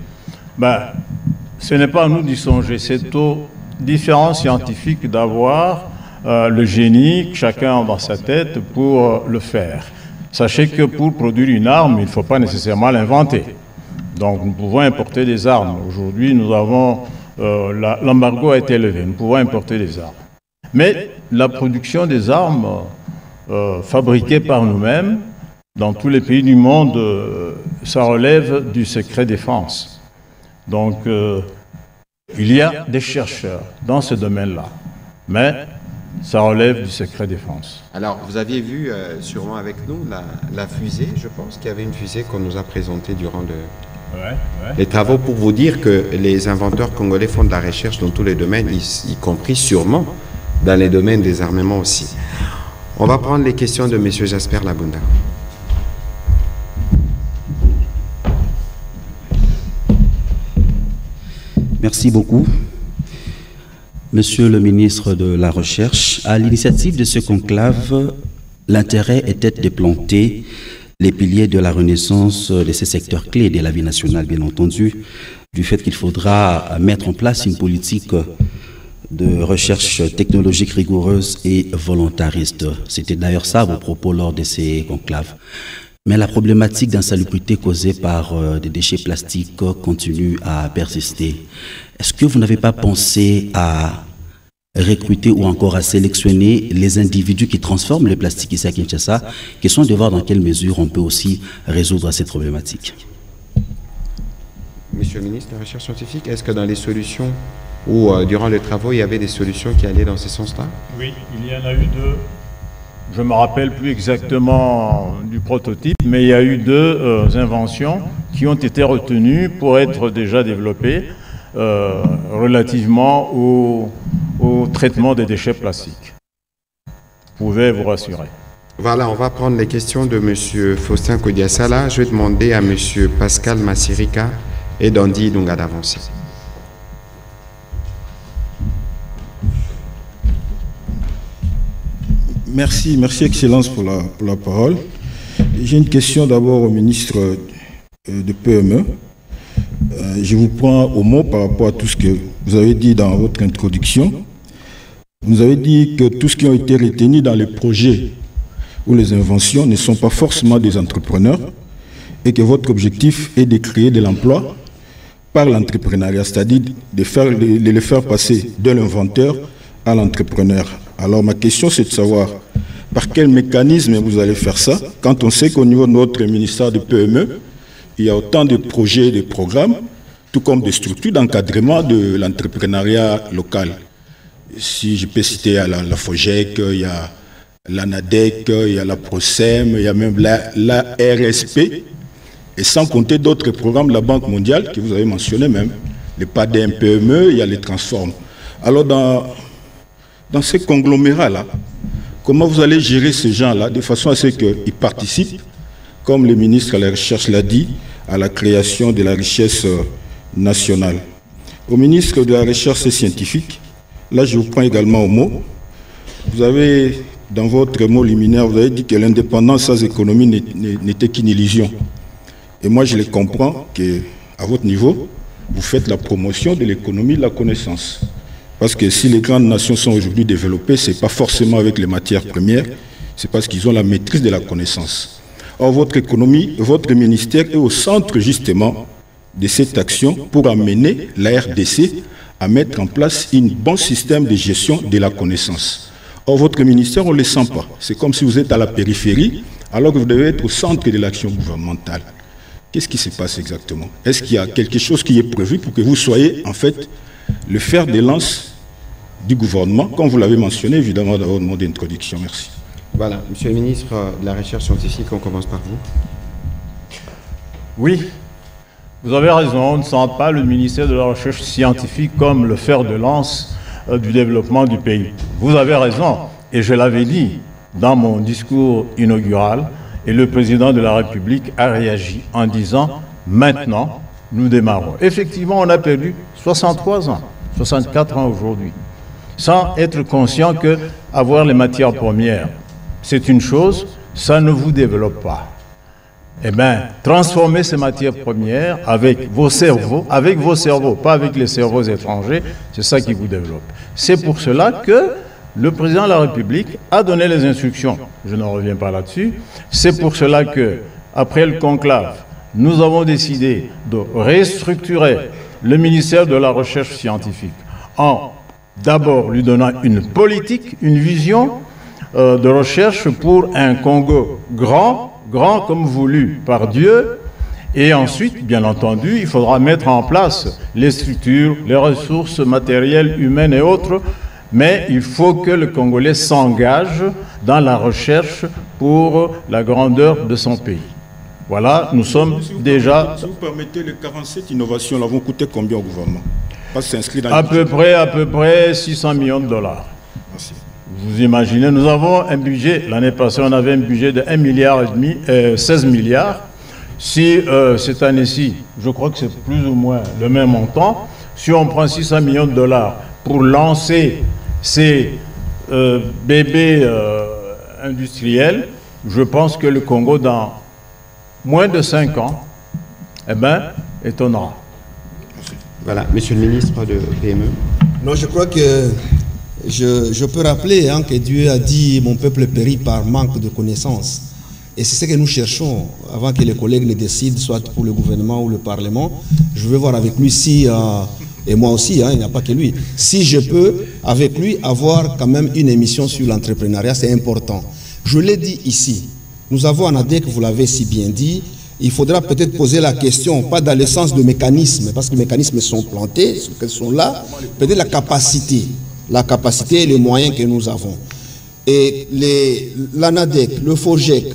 Ce n'est pas à nous d'y songer, c'est aux différents scientifiques d'avoir le génie, chacun dans sa tête, pour le faire. Sachez que pour produire une arme, il ne faut pas nécessairement l'inventer. Donc nous pouvons importer des armes. Aujourd'hui, nous avons l'embargo a été levé, nous pouvons importer des armes. Mais la production des armes fabriquées par nous-mêmes, dans tous les pays du monde, ça relève du secret défense. Donc, il y a des chercheurs dans ce domaine-là, mais ça relève du secret défense. Alors, vous aviez vu sûrement avec nous la fusée, je pense qu'il y avait une fusée qu'on nous a présentée durant les travaux pour vous dire que les inventeurs congolais font de la recherche dans tous les domaines, y compris sûrement dans les domaines des armements aussi. On va prendre les questions de M. Jasper Labunda. Merci beaucoup. Monsieur le ministre de la Recherche, à l'initiative de ce conclave, l'intérêt était de planter les piliers de la renaissance de ces secteurs clés de la vie nationale, bien entendu, du fait qu'il faudra mettre en place une politique de recherche technologique rigoureuse et volontariste. C'était d'ailleurs ça vos propos lors de ces conclaves. Mais la problématique d'insalubrité causée par des déchets plastiques continue à persister. Est-ce que vous n'avez pas pensé à recruter ou encore à sélectionner les individus qui transforment le plastique ici à Kinshasa? Question de voir dans quelle mesure on peut aussi résoudre cette problématique. Monsieur le ministre de la Recherche scientifique, est-ce que dans les solutions ou durant les travaux, il y avait des solutions qui allaient dans ce sens-là? Oui, il y en a eu deux. Je ne me rappelle plus exactement du prototype, mais il y a eu deux inventions qui ont été retenues pour être déjà développées relativement au traitement des déchets plastiques. Vous pouvez vous rassurer. Voilà, on va prendre les questions de M. Faustin Kodiasala. Je vais demander à M. Pascal Massirika et Dandy Dunga d'avancer. Merci Excellence pour la parole. J'ai une question d'abord au ministre de PME. Je vous prends au mot par rapport à tout ce que vous avez dit dans votre introduction. Vous avez dit que tout ce qui a été retenu dans les projets ou les inventions ne sont pas forcément des entrepreneurs et que votre objectif est de créer de l'emploi par l'entrepreneuriat, c'est-à-dire de les faire passer de l'inventeur à l'entrepreneur. Alors ma question c'est de savoir par quel mécanisme vous allez faire ça quand on sait qu'au niveau de notre ministère de PME, il y a autant de projets et de programmes, tout comme des structures d'encadrement de l'entrepreneuriat local. Si je peux citer la FOGEC, il y a l'ANADEC, il y a la PROSEM, il y a même la RSP, et sans compter d'autres programmes de la Banque mondiale que vous avez mentionné même, les PADEM PME, il y a les Transform. Alors dans ces conglomérats-là, comment vous allez gérer ces gens-là de façon à ce qu'ils participent, comme le ministre de la Recherche l'a dit, à la création de la richesse nationale. Au ministre de la Recherche scientifique, là je vous prends également au mot, vous avez, dans votre mot liminaire, vous avez dit que l'indépendance sans économie n'était qu'une illusion. Et moi je le comprends qu'à votre niveau, vous faites la promotion de l'économie de la connaissance. Parce que si les grandes nations sont aujourd'hui développées, ce n'est pas forcément avec les matières premières, c'est parce qu'ils ont la maîtrise de la connaissance. Or, votre économie, votre ministère est au centre justement de cette action pour amener la RDC à mettre en place un bon système de gestion de la connaissance. Or, votre ministère, on ne le sent pas. C'est comme si vous êtes à la périphérie, alors que vous devez être au centre de l'action gouvernementale. Qu'est-ce qui se passe exactement? Est-ce qu'il y a quelque chose qui est prévu pour que vous soyez, en fait, le fer de lance du gouvernement, comme vous l'avez mentionné, évidemment, dans votre mot d'introduction? Merci. Voilà. Monsieur le ministre de la Recherche scientifique, on commence par vous. Oui, vous avez raison, on ne sent pas le ministère de la Recherche scientifique comme le fer de lance du développement du pays. Vous avez raison, et je l'avais dit dans mon discours inaugural, et le président de la République a réagi en disant « Maintenant, nous démarrons ». Effectivement, on a perdu 63 ans, 64 ans aujourd'hui, sans être conscient que avoir les matières premières, c'est une chose, ça ne vous développe pas. Eh bien, transformer ces matières premières avec vos cerveaux, pas avec les cerveaux étrangers, c'est ça qui vous développe. C'est pour cela que le président de la République a donné les instructions. Je ne reviens pas là-dessus. C'est pour cela que, après le conclave, nous avons décidé de restructurer le ministère de la Recherche scientifique en d'abord lui donnant une politique, une vision de recherche pour un Congo grand comme voulu par Dieu. Et ensuite, bien entendu, il faudra mettre en place les structures, les ressources matérielles, humaines et autres. Mais il faut que le Congolais s'engage dans la recherche pour la grandeur de son pays. Voilà, nous sommes déjà... Si vous permettez, les 47 innovations vont coûter combien au gouvernement? Parce que c'est inscrit dans à peu près 600 millions de dollars. Merci. Vous imaginez, nous avons un budget, l'année passée on avait un budget de 1,5 milliard, 16 milliards. Si cette année-ci, je crois que c'est plus ou moins le même montant, si on prend 600 millions de dollars pour lancer ces bébés industriels, je pense que le Congo, dans moins de 5 ans, eh bien, étonnera. Voilà, monsieur le ministre de PME. Non, je crois que je peux rappeler que Dieu a dit « Mon peuple périt par manque de connaissances ». Et c'est ce que nous cherchons, avant que les collègues ne décident, soit pour le gouvernement ou le Parlement. Je vais voir avec lui si... et moi aussi, il n'y a pas que lui. Si je peux, avec lui, avoir quand même une émission sur l'entrepreneuriat, c'est important. Je l'ai dit ici, nous avons un ADEC, vous l'avez si bien dit, il faudra peut-être poser la question, pas dans le sens de mécanismes, parce que les mécanismes sont plantés, ils sont là, peut-être la capacité et les moyens que nous avons. Et l'ANADEC, le FOGEC,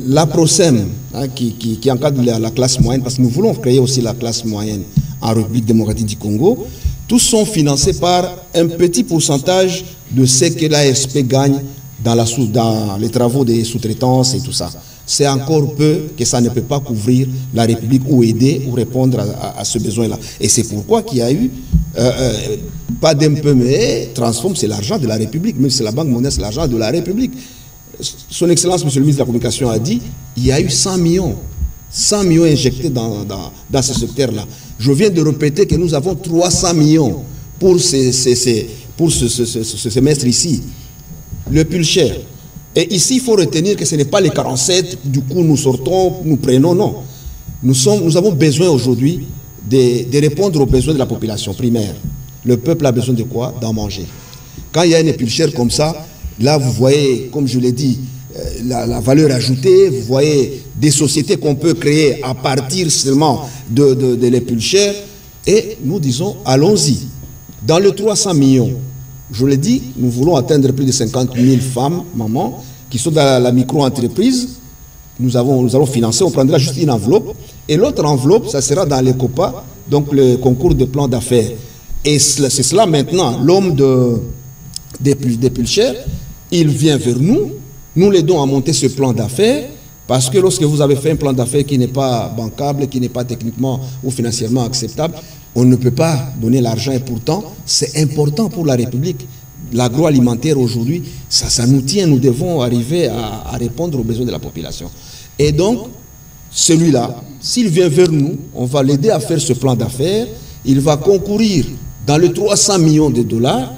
la PROSEM, qui encadre la classe moyenne, parce que nous voulons créer aussi la classe moyenne en République démocratique du Congo, tous sont financés par un petit pourcentage de ce que l'ASP gagne dans les travaux des sous-traitances et tout ça. C'est encore peu que ça ne peut pas couvrir la République ou aider ou répondre à ce besoin-là. Et c'est pourquoi qu'il y a eu, pas d'un peu, mais Transform, c'est l'argent de la République, même si c'est la Banque mondiale, c'est l'argent de la République. Son Excellence, Monsieur le ministre de la Communication, a dit il y a eu 100 millions injectés dans ce secteur-là. Je viens de répéter que nous avons 300 millions pour ce semestre ici. Le Pulcher. Et ici, il faut retenir que ce n'est pas les 47, du coup nous sortons, nous prenons, non. Nous avons besoin aujourd'hui de répondre aux besoins de la population primaire. Le peuple a besoin de quoi? D'en manger. Quand il y a une épulchère comme ça, là vous voyez, comme je l'ai dit, la valeur ajoutée, vous voyez des sociétés qu'on peut créer à partir seulement de l'épulchère. Et nous disons, allons-y. Dans le 300 millions, je l'ai dit, nous voulons atteindre plus de 50 000 femmes, mamans, qui sont dans la micro-entreprise. Nous allons financer, on prendra juste une enveloppe. Et l'autre enveloppe, ça sera dans les COPA, donc le concours de plan d'affaires. Et c'est cela maintenant, l'homme des Pulchers, il vient vers nous, nous l'aidons à monter ce plan d'affaires, parce que lorsque vous avez fait un plan d'affaires qui n'est pas bancable, qui n'est pas techniquement ou financièrement acceptable, on ne peut pas donner l'argent et pourtant, c'est important pour la République. L'agroalimentaire aujourd'hui, ça nous tient, nous devons arriver à répondre aux besoins de la population. Et donc, celui-là, s'il vient vers nous, on va l'aider à faire ce plan d'affaires, il va concourir dans les 300 millions de dollars,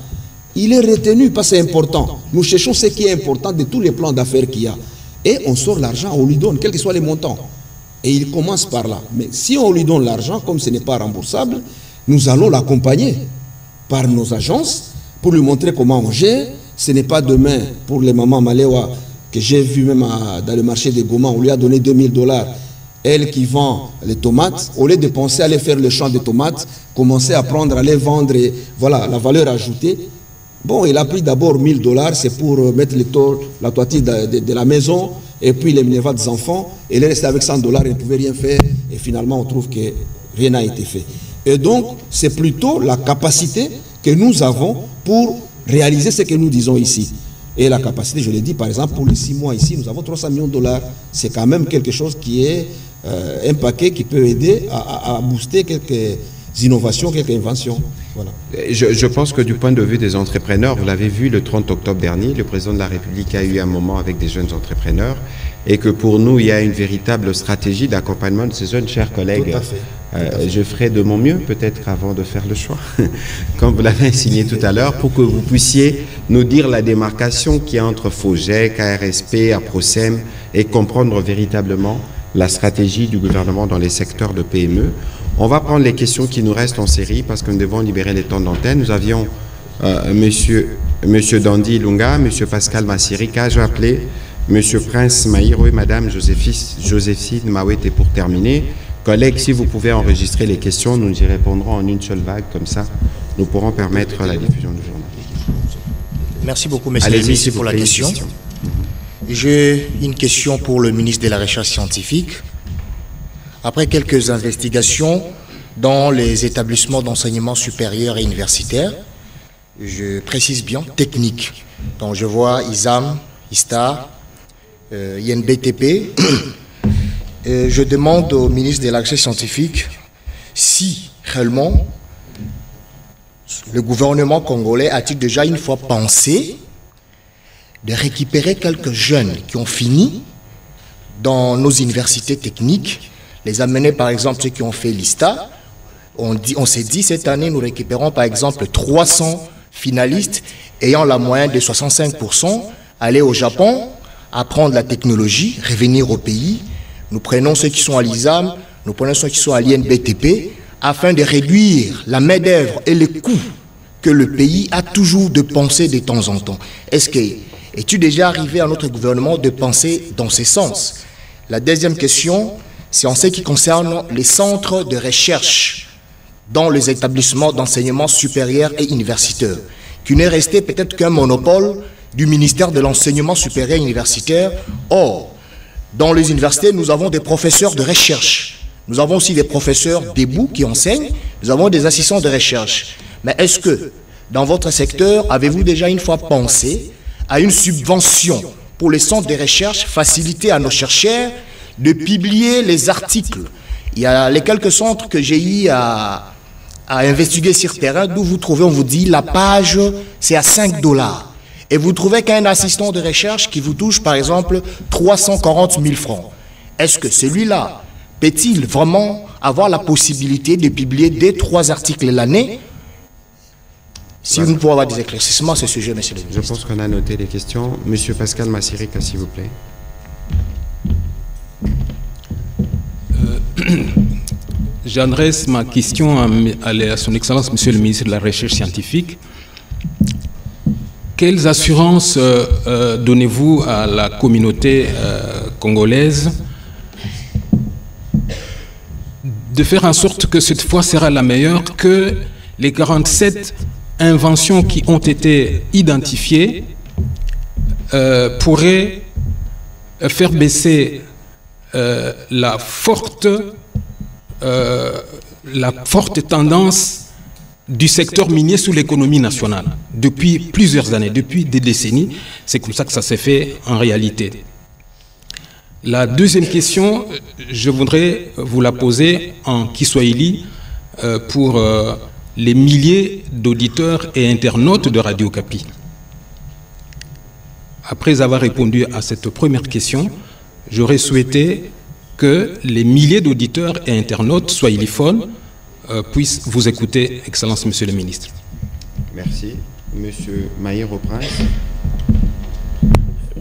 il est retenu parce que c'est important. Nous cherchons ce qui est important de tous les plans d'affaires qu'il y a. Et on sort l'argent, on lui donne, quels que soient les montants. Et il commence par là. Mais si on lui donne l'argent, comme ce n'est pas remboursable, nous allons l'accompagner par nos agences pour lui montrer comment on gère. Ce n'est pas demain pour les mamans Malewa que j'ai vu même dans le marché de Goma, on lui a donné 2000 $. Elle qui vend les tomates, au lieu de penser à aller faire le champ de tomates, commencer à prendre, à les vendre, et voilà, la valeur ajoutée. Bon, il a pris d'abord 1000 $, c'est pour mettre la toiture de la maison, et puis les minervats des enfants, et il est resté avec 100 $, il ne pouvait rien faire, et finalement on trouve que rien n'a été fait. Et donc, c'est plutôt la capacité que nous avons pour réaliser ce que nous disons ici. Et la capacité, je l'ai dit, par exemple, pour les 6 mois ici, nous avons 300 millions $. C'est quand même quelque chose qui est un paquet qui peut aider à booster quelques innovations, quelques inventions. Voilà. Je pense que du point de vue des entrepreneurs, vous l'avez vu le 30 octobre dernier, le président de la République a eu un moment avec des jeunes entrepreneurs et que pour nous, il y a une véritable stratégie d'accompagnement de ces jeunes, chers collègues. Tout à fait. Je ferai de mon mieux, peut-être avant de faire le choix, comme vous l'avez signé tout à l'heure, pour que vous puissiez nous dire la démarcation qu'il y a entre FOGEC, ARSP, APROSEM, et comprendre véritablement la stratégie du gouvernement dans les secteurs de PME. On va prendre les questions qui nous restent en série parce que nous devons libérer les temps d'antenne. Nous avions monsieur Dandy Lunga, monsieur Pascal Massirika, je vais appeler monsieur Prince Maïro et madame Joséphine Mawete pour terminer. Collègues, si vous pouvez enregistrer les questions, nous y répondrons en une seule vague, comme ça nous pourrons permettre la diffusion du journal. Merci beaucoup, monsieur le ministre, pour la question. J'ai une question pour le ministre de la Recherche scientifique. Après quelques investigations dans les établissements d'enseignement supérieur et universitaire, je précise bien technique. Donc je vois ISAM, ISTA, INBTP. Je demande au ministre de la Recherche scientifique si réellement le gouvernement congolais a-t-il déjà une fois pensé de récupérer quelques jeunes qui ont fini dans nos universités techniques, les amener par exemple ceux qui ont fait l'ISTA. On s'est dit cette année nous récupérons par exemple 300 finalistes ayant la moyenne de 65%, aller au Japon, apprendre la technologie, revenir au pays. Nous prenons ceux qui sont à l'ISAM, nous prenons ceux qui sont à l'INBTP, afin de réduire la main-d'œuvre et les coûts que le pays a toujours de penser de temps en temps. Es-tu déjà arrivé à notre gouvernement de penser dans ce sens? La deuxième question, c'est en ce qui concerne les centres de recherche dans les établissements d'enseignement supérieur et universitaire, qui n'est resté peut-être qu'un monopole du ministère de l'enseignement supérieur et universitaire. Or, dans les universités, nous avons des professeurs de recherche. Nous avons aussi des professeurs debout qui enseignent. Nous avons des assistants de recherche. Mais est-ce que, dans votre secteur, avez-vous déjà une fois pensé à une subvention pour les centres de recherche, faciliter à nos chercheurs de publier les articles? Il y a les quelques centres que j'ai eu à investiguer sur terrain, d'où vous trouvez, on vous dit, la page, c'est à 5 $. Et vous trouvez qu'un assistant de recherche qui vous touche, par exemple, 340 000 francs. Est-ce que celui-là peut-il vraiment avoir la possibilité de publier 2-3 articles l'année? Si vous pouvez avoir des éclaircissements à ce sujet, monsieur le ministre. Je pense qu'on a noté les questions. Monsieur Pascal Massirika, s'il vous plaît. J'adresse ma question à son Excellence, monsieur le ministre de la Recherche scientifique. Quelles assurances donnez-vous à la communauté congolaise de faire en sorte que cette fois sera la meilleure, que les 47 inventions qui ont été identifiées pourraient faire baisser la forte tendance du secteur minier sous l'économie nationale depuis plusieurs années, depuis des décennies. C'est comme ça que ça s'est fait en réalité. La deuxième question, je voudrais vous la poser en Kiswahili pour les milliers d'auditeurs et internautes de Radio Okapi. Après avoir répondu à cette première question, j'aurais souhaité que les milliers d'auditeurs et internautes swahiliphones puisse vous écouter, Excellence, Monsieur le Ministre. Merci. Monsieur Maïro Prince.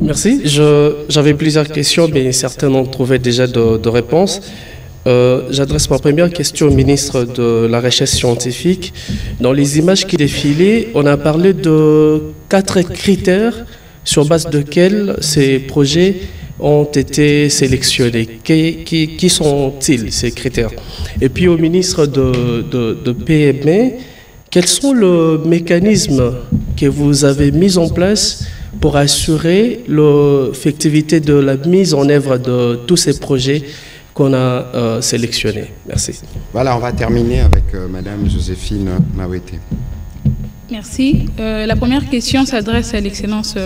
Merci. J'avais plusieurs questions, mais certains ont trouvé déjà de réponses. J'adresse ma première question au ministre de la Recherche scientifique. Dans les images qui défilaient, on a parlé de 4 critères sur base desquels ces projets ont été sélectionnés. Qui sont-ils, ces critères? Et puis au ministre de PME, quels sont les mécanismes que vous avez mis en place pour assurer l'effectivité de la mise en œuvre de tous ces projets qu'on a sélectionnés? Merci. Voilà, on va terminer avec Madame Joséphine Mawete. Merci. La première question s'adresse à l'Excellence,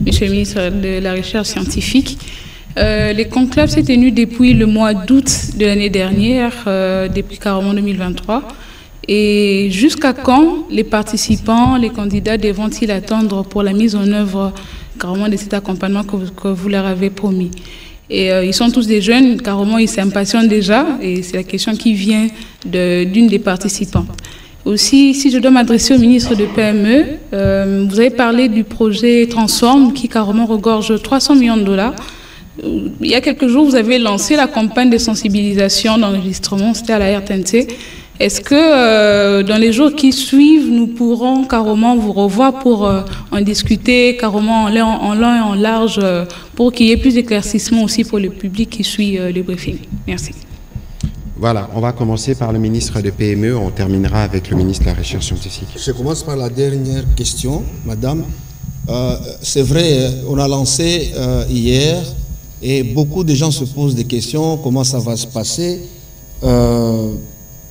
Monsieur le ministre de la Recherche scientifique. Les conclaves s'est tenu depuis le mois d'août de l'année dernière, depuis carrément 2023. Et jusqu'à quand les participants, les candidats devront-ils attendre pour la mise en œuvre carrément de cet accompagnement que vous leur avez promis? Et ils sont tous des jeunes, carrément ils s'impatientent déjà, et c'est la question qui vient d'une des participantes. Aussi, si je dois m'adresser au ministre de PME, vous avez parlé du projet Transform qui carrément regorge 300 millions de dollars. Il y a quelques jours, vous avez lancé la campagne de sensibilisation d'enregistrement, c'était à la RTNC. Est-ce que dans les jours qui suivent, nous pourrons carrément vous revoir pour en discuter carrément en long et en large pour qu'il y ait plus d'éclaircissements aussi pour le public qui suit le briefing? Merci. Voilà, on va commencer par le ministre de PME, on terminera avec le ministre de la Recherche scientifique. Je commence par la dernière question, madame. C'est vrai, on a lancé hier et beaucoup de gens se posent des questions, comment ça va se passer.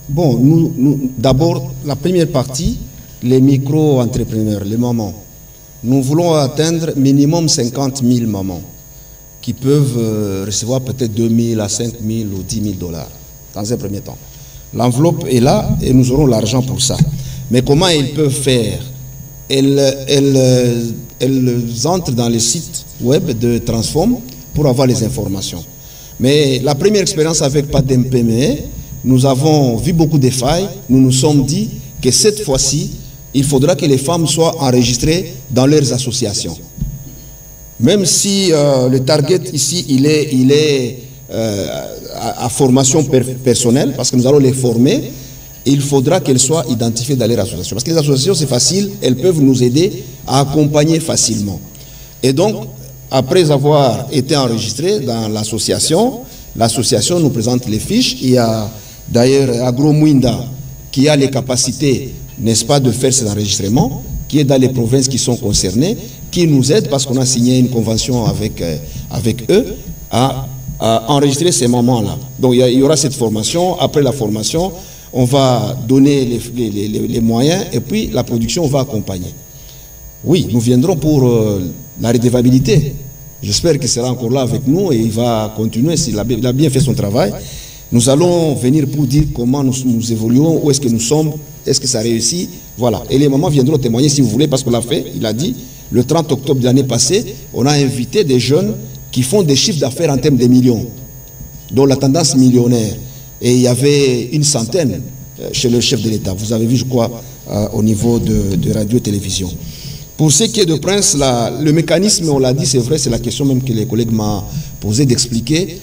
Bon, nous d'abord, la première partie, les micro-entrepreneurs, les mamans. Nous voulons atteindre minimum 50 000 mamans qui peuvent recevoir peut-être 2 000 à 5 000 ou 10 000 dollars dans un premier temps. L'enveloppe est là et nous aurons l'argent pour ça. Mais comment ils peuvent faire? Elles entrent dans le site web de Transform pour avoir les informations. Mais la première expérience avec PADEM-PME, nous avons vu beaucoup de failles. Nous nous sommes dit que cette fois-ci, il faudra que les femmes soient enregistrées dans leurs associations. Même si le target ici, il est à formation personnelle, parce que nous allons les former, il faudra qu'elles soient identifiées dans leurs associations. Parce que les associations, c'est facile, elles peuvent nous aider à accompagner facilement. Et donc, après avoir été enregistrées dans l'association, l'association nous présente les fiches. Il y a d'ailleurs Agro Mwinda qui a les capacités, n'est-ce pas, de faire ces enregistrements, qui est dans les provinces qui sont concernées, qui nous aide parce qu'on a signé une convention avec eux à enregistrer ces moments-là. Donc il y aura cette formation. Après la formation, on va donner les moyens et puis la production va accompagner. Oui, nous viendrons pour la redevabilité. J'espère qu'il sera encore là avec nous et il va continuer s'il a bien fait son travail. Nous allons venir pour dire comment nous évoluons, où est-ce que nous sommes, est-ce que ça réussit. Voilà. Et les mamans viendront témoigner si vous voulez, parce qu'on l'a fait, il a dit, le 30 octobre de l'année passée, on a invité des jeunes qui font des chiffres d'affaires en termes de millions, dont la tendance millionnaire. Et il y avait une centaine chez le chef de l'État. Vous avez vu, je crois, au niveau de radio-télévision. Pour ce qui est de Prince, le mécanisme, on l'a dit, c'est vrai, c'est la question même que les collègues m'ont posé d'expliquer.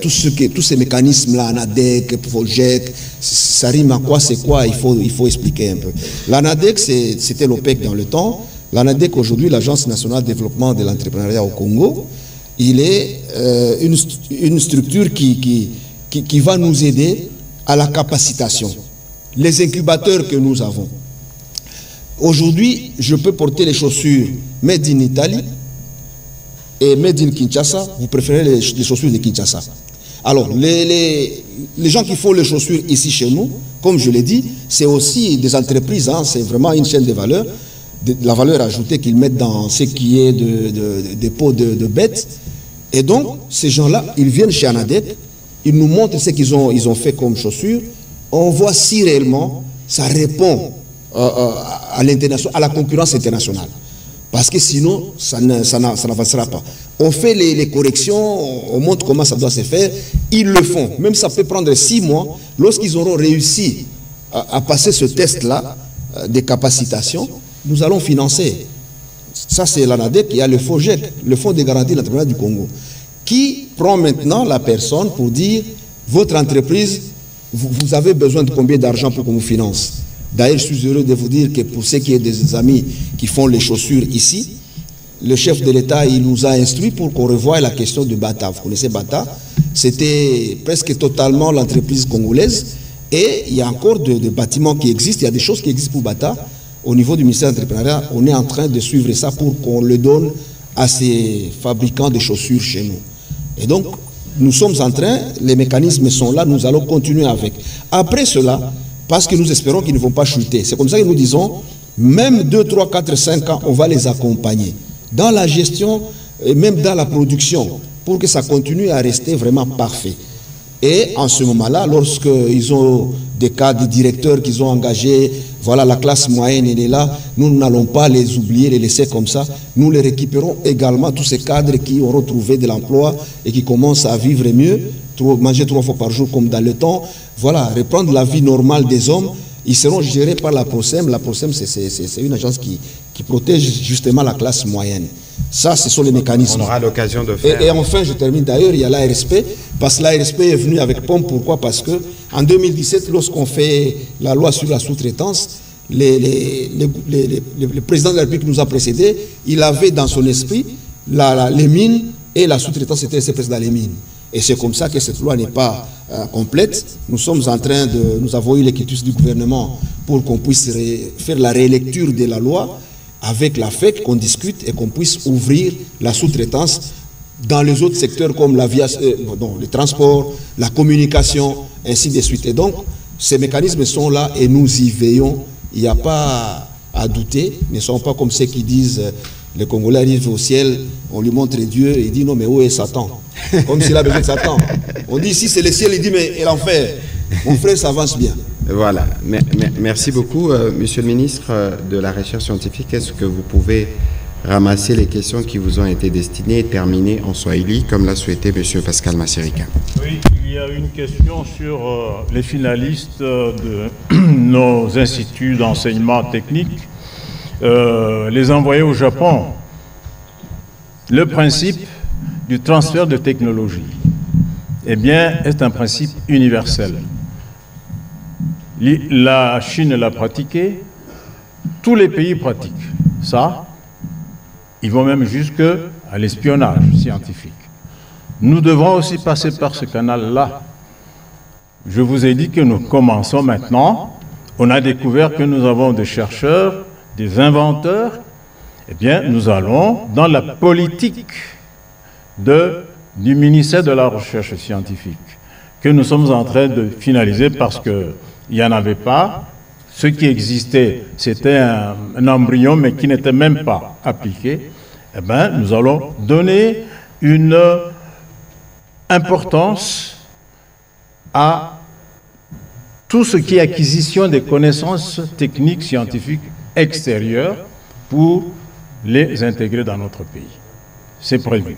Tous ces mécanismes-là, ANADEC, Project, ça rime à quoi, c'est quoi, il faut expliquer un peu. L'ANADEC, c'était l'OPEC dans le temps. L'ANADEC, aujourd'hui, l'Agence nationale de développement de l'entrepreneuriat au Congo, il est une structure qui va nous aider à la capacitation. Les incubateurs que nous avons. Aujourd'hui, je peux porter les chaussures Made in Italy et Made in Kinshasa. Vous préférez les chaussures de Kinshasa. Alors, les gens qui font les chaussures ici chez nous, comme je l'ai dit, c'est aussi des entreprises, hein, c'est vraiment une chaîne de valeur, la valeur ajoutée qu'ils mettent dans ce qui est des peaux de bêtes. Et donc, ces gens-là, ils viennent chez ANADEC, ils nous montrent ce qu'ils ont fait comme chaussures. On voit si réellement ça répond à la concurrence internationale. Parce que sinon, ça n'avancera pas. On fait les corrections, on montre comment ça doit se faire. Ils le font. Même ça peut prendre 6 mois. Lorsqu'ils auront réussi à passer ce test-là de capacitation, nous allons financer. Ça, c'est l'ANADEC. Il y a le FOGEC, le Fonds de garantie de l'entrepreneuriat du Congo, qui prend maintenant la personne pour dire, votre entreprise, vous avez besoin de combien d'argent pour qu'on vous finance? D'ailleurs, je suis heureux de vous dire que pour ceux qui ont des amis qui font les chaussures ici, le chef de l'État, il nous a instruit pour qu'on revoie la question de Bata. Vous connaissez Bata? C'était presque totalement l'entreprise congolaise. Et il y a encore des bâtiments qui existent. Il y a des choses qui existent pour Bata. Au niveau du ministère de l'Entrepreneuriat, on est en train de suivre ça pour qu'on le donne à ces fabricants de chaussures chez nous. Et donc, nous sommes en train, les mécanismes sont là, nous allons continuer avec. Après cela, parce que nous espérons qu'ils ne vont pas chuter. C'est comme ça que nous disons, même 2, 3, 4, 5 ans, on va les accompagner dans la gestion et même dans la production pour que ça continue à rester vraiment parfait. Et en ce moment-là, lorsqu'ils ont des cadres directeurs qu'ils ont engagés, voilà, la classe moyenne, elle est là, nous n'allons pas les oublier, les laisser comme ça. Nous les récupérons également, tous ces cadres qui auront trouvé de l'emploi et qui commencent à vivre mieux, manger 3 fois par jour comme dans le temps, voilà, reprendre la vie normale des hommes. Ils seront gérés par la PROSEM. La PROSEM, c'est une agence qui protège justement la classe moyenne. Ça, ce sont les mécanismes. On aura l'occasion de faire. Et enfin, je termine d'ailleurs, il y a l'ARSP, parce que l'ARSP est venu avec pompe. Pourquoi? Parce qu'en 2017, lorsqu'on fait la loi sur la sous-traitance, le président de la République nous a précédés, il avait dans son esprit les mines et la sous-traitance était laissée dans les mines. Et c'est comme ça que cette loi n'est pas complète. Nous avons eu l'écriture du gouvernement pour qu'on puisse faire la rélecture de la loi avec la FEC, qu'on discute et qu'on puisse ouvrir la sous-traitance dans les autres secteurs comme le transport, la communication, ainsi de suite. Et donc, ces mécanismes sont là et nous y veillons. Il n'y a pas à douter. Ne sont pas comme ceux qui disent le Congolais arrive au ciel, on lui montre Dieu, et il dit non, mais où est Satan? Comme s'il a besoin de Satan. On dit ici c'est le ciel, il dit mais et l'enfer? Mon frère, ça avance bien. Voilà. Merci beaucoup, Monsieur le ministre de la Recherche scientifique. Est-ce que vous pouvez ramasser les questions qui vous ont été destinées et terminer en swahili, comme l'a souhaité Monsieur Pascal Massérika? Oui, il y a une question sur les finalistes de nos instituts d'enseignement technique. Les envoyer au Japon. Le principe du transfert de technologie, eh bien, est un principe universel. La Chine l'a pratiqué, tous les pays pratiquent ça. Ils vont même jusqu'à l'espionnage scientifique. Nous devons aussi passer par ce canal-là. Je vous ai dit que nous commençons maintenant. On a découvert que nous avons des chercheurs, des inventeurs. Eh bien, nous allons dans la politique du ministère de la Recherche scientifique, que nous sommes en train de finaliser parce qu'il n'y en avait pas. Ce qui existait, c'était un embryon, mais qui n'était même pas appliqué. Eh bien, nous allons donner une importance à tout ce qui est acquisition des connaissances techniques, scientifiques extérieures pour les intégrer dans notre pays. C'est prévu.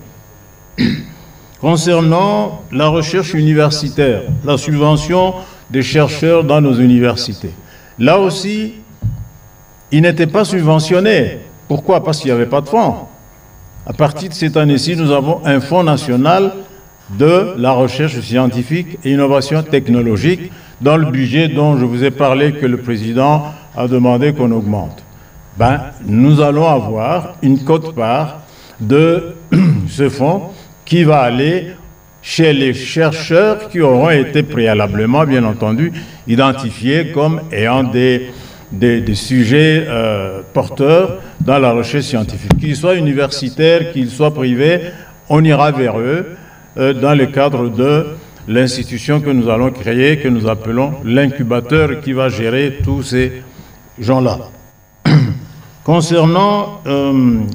Concernant la recherche universitaire, la subvention des chercheurs dans nos universités, là aussi, ils n'étaient pas subventionnés. Pourquoi? Parce qu'il n'y avait pas de fonds. À partir de cette année-ci, nous avons un fonds national de la recherche scientifique et innovation technologique dans le budget dont je vous ai parlé que le président a demandé qu'on augmente. Ben, nous allons avoir une quote-part de ce fonds qui va aller chez les chercheurs qui auront été préalablement, bien entendu, identifiés comme ayant des sujets porteurs dans la recherche scientifique. Qu'ils soient universitaires, qu'ils soient privés, on ira vers eux dans le cadre de l'institution que nous allons créer, que nous appelons l'incubateur, qui va gérer tous ces gens-là. Concernant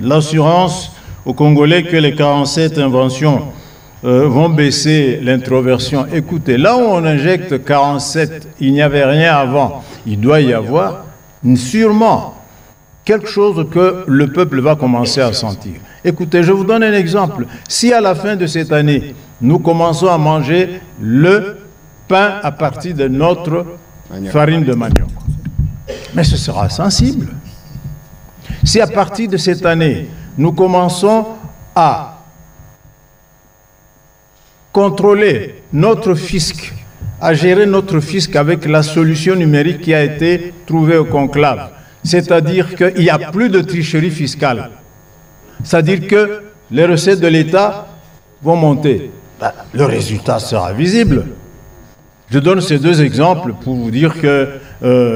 l'assurance aux Congolais que les 47 inventions vont baisser l'introversion. Écoutez, là où on injecte 47, il n'y avait rien avant. Il doit y avoir sûrement quelque chose que le peuple va commencer à sentir. Écoutez, je vous donne un exemple. Si à la fin de cette année, nous commençons à manger le pain à partir de notre farine de manioc, mais ce sera sensible. Si à partir de cette année, nous commençons à contrôler notre fisc, à gérer notre fisc avec la solution numérique qui a été trouvée au conclave, c'est-à-dire qu'il n'y a plus de tricherie fiscale, c'est-à-dire que les recettes de l'État vont monter. Le résultat sera visible. Je donne ces deux exemples pour vous dire que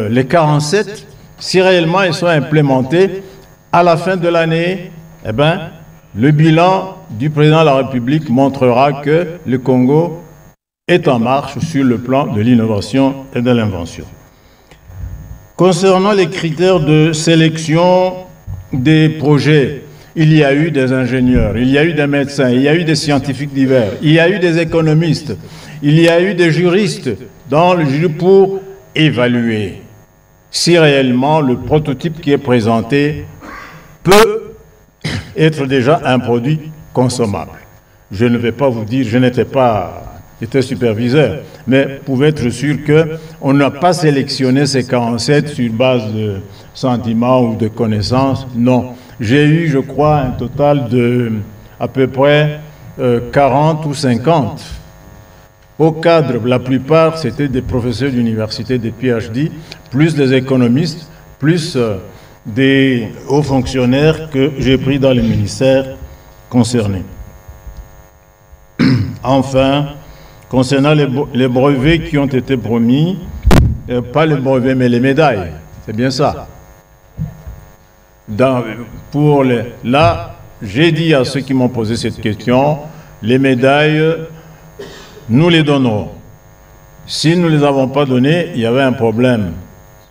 les 47, si réellement ils sont implémentés, à la fin de l'année, eh ben, le bilan du président de la République montrera que le Congo est en marche sur le plan de l'innovation et de l'invention. Concernant les critères de sélection des projets, il y a eu des ingénieurs, il y a eu des médecins, il y a eu des scientifiques divers, il y a eu des économistes, il y a eu des juristes dans le jury pour évaluer si réellement le prototype qui est présenté peut être déjà un produit consommable. Je ne vais pas vous dire, je n'étais pas... J'étais superviseur, mais vous pouvez être sûr qu'on n'a pas sélectionné ces 47 sur base de sentiments ou de connaissances. Non. J'ai eu, je crois, un total de à peu près 40 ou 50. Au cadre, la plupart, c'était des professeurs d'université, des PhD, plus des économistes, plus des hauts fonctionnaires que j'ai pris dans les ministères concernés. Enfin, concernant les brevets qui ont été promis, pas les brevets mais les médailles, c'est bien ça. Là, j'ai dit à ceux qui m'ont posé cette question, les médailles, nous les donnerons. Si nous ne les avons pas données, il y avait un problème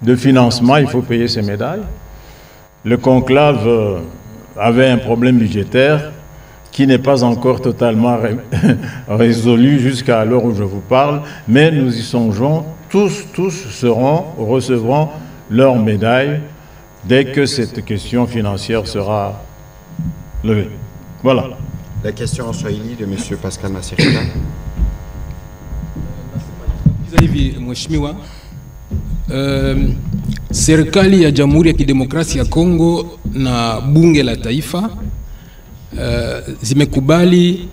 de financement, il faut payer ces médailles. Le conclave avait un problème budgétaire qui n'est pas encore totalement résolu jusqu'à l'heure où je vous parle, mais nous y songeons. Tous recevront leur médaille dès que cette question financière sera levée. Voilà. La question en Swahili de M. Pascal Masirika. Hivi Mheshimiwa, serikali ya Jamhuri ya Kidemokrasia ya Kongo na bunge la taifa zimekubali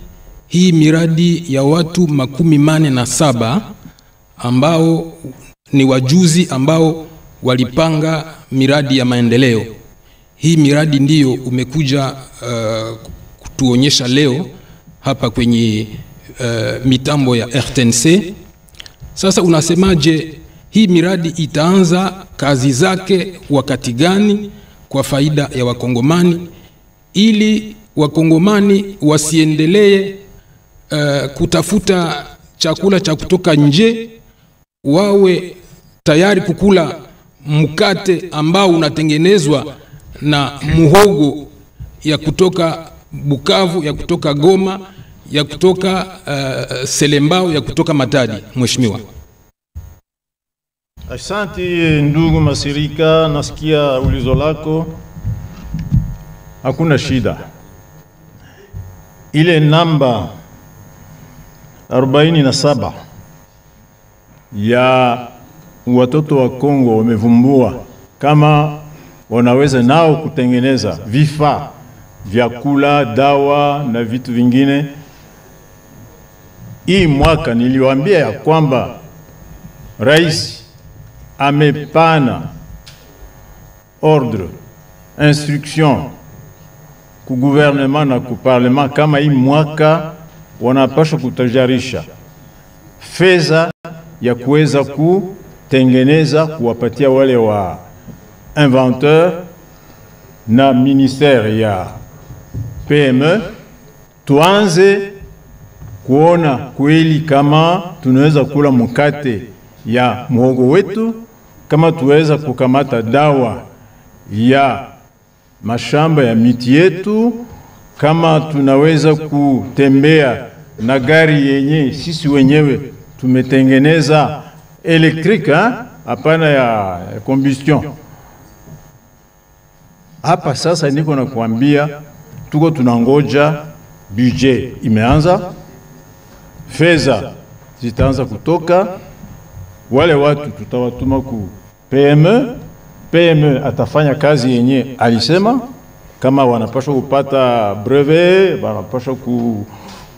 hii miradi ya watu 47 ambao ni wajuzi ambao walipanga miradi ya maendeleo. Hii miradi ndiyo umekuja kutuonyesha leo hapa kwenye mitambo ya RTNC. Sasa unasemaje hii miradi itaanza kazi zake wakati gani kwa faida ya wakongomani, ili wakongomani wasiendelee kutafuta chakula cha kutoka nje, wawe tayari kukula mkate ambao unatengenezwa na muhogo ya kutoka Bukavu, ya kutoka Goma, ya kutoka Selembao, ya kutoka Matadi. Mheshimiwa. Asante ndugu Masirika, nasikia ulizo lako. Hakuna shida. Ile namba 47 ya watoto wa Kongo wamevumbua kama wanaweza nao kutengeneza vifaa, vyakula, dawa na vitu vingine. Hii mwaka niliwaambia ya kwamba rais amepana ordre, instruction ku gouvernement na ku parlement kama hii mwaka wanapaswa kutajarisha fedha ya kuweza kutengeneza, kuwapatia wale wa inventeur na ministère ya PME, tuanze kuona kweli kama tunaweza kula mkate ya muhogo wetu, kama tuweza kukamata dawa ya mashamba ya miti yetu, kama tunaweza kutembea na gari yenye sisi wenyewe tumetengeneza elektrika, hapana ya combustion. Hapa sasa niko na kuambia tuko tunangoja budget imeanza, fedha zitaanza kutoka, wale watu tutawatuma ku PME. PME atafanya kazi yenye alisema, kama wanapaswa kupata brevet, wanapaswa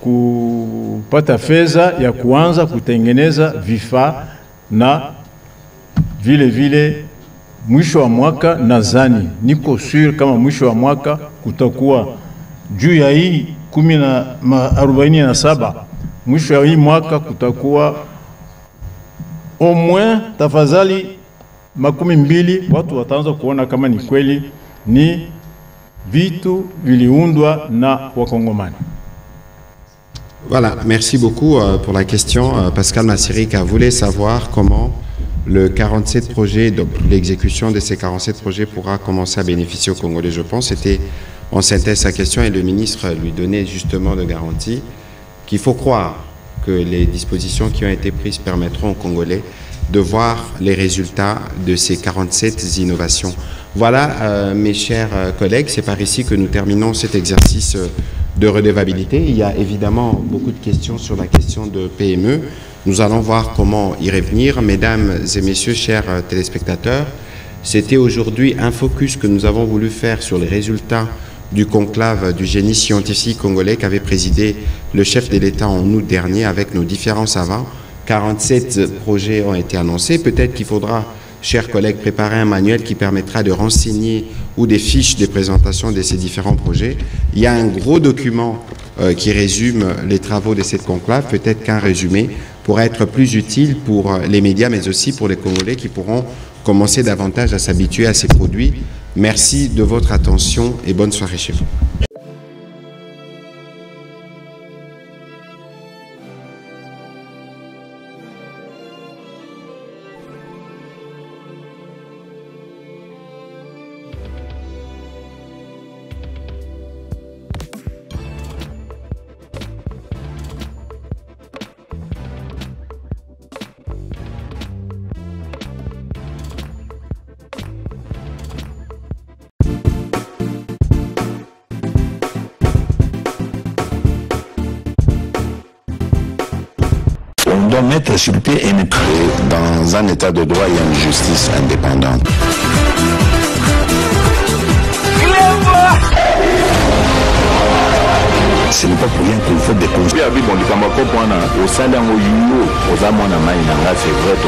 kupata fedha ya kuanza kutengeneza vifaa, na vile mwisho wa mwaka nadhani niko sure kama mwisho wa mwaka kutakuwa juu ya hii 47, mwisho wa hii mwaka kutakuwa au moins tafadhali 20, watu wataanza kuona kama ni kweli ni vitu viliundwa na wakongomani. Voilà, merci beaucoup pour la question. Pascal Massirika voulait savoir comment le 47 projets, donc l'exécution de ces 47 projets pourra commencer à bénéficier aux Congolais. Je pense c'était en synthèse sa question et le ministre lui donnait justement de garantie qu'il faut croire que les dispositions qui ont été prises permettront aux Congolais de voir les résultats de ces 47 innovations. Voilà, mes chers collègues, c'est par ici que nous terminons cet exercice de redevabilité. Il y a évidemment beaucoup de questions sur la question de PME. Nous allons voir comment y revenir. Mesdames et messieurs, chers téléspectateurs, c'était aujourd'hui un focus que nous avons voulu faire sur les résultats du conclave du génie scientifique congolais qu'avait présidé le chef de l'État en août dernier avec nos différents savants. 47 projets ont été annoncés. Peut-être qu'il faudra, chers collègues, préparer un manuel qui permettra de renseigner ou des fiches de présentation de ces différents projets. Il y a un gros document qui résume les travaux de cette conclave. Peut-être qu'un résumé pourra être plus utile pour les médias, mais aussi pour les Congolais qui pourront commencer davantage à s'habituer à ces produits. Merci de votre attention et bonne soirée chez vous. On doit mettre sur pied et mettre dans un état de droit et une justice indépendante. Ce n'est pas pour rien qu'il faut déconstruire. C'est vrai, tu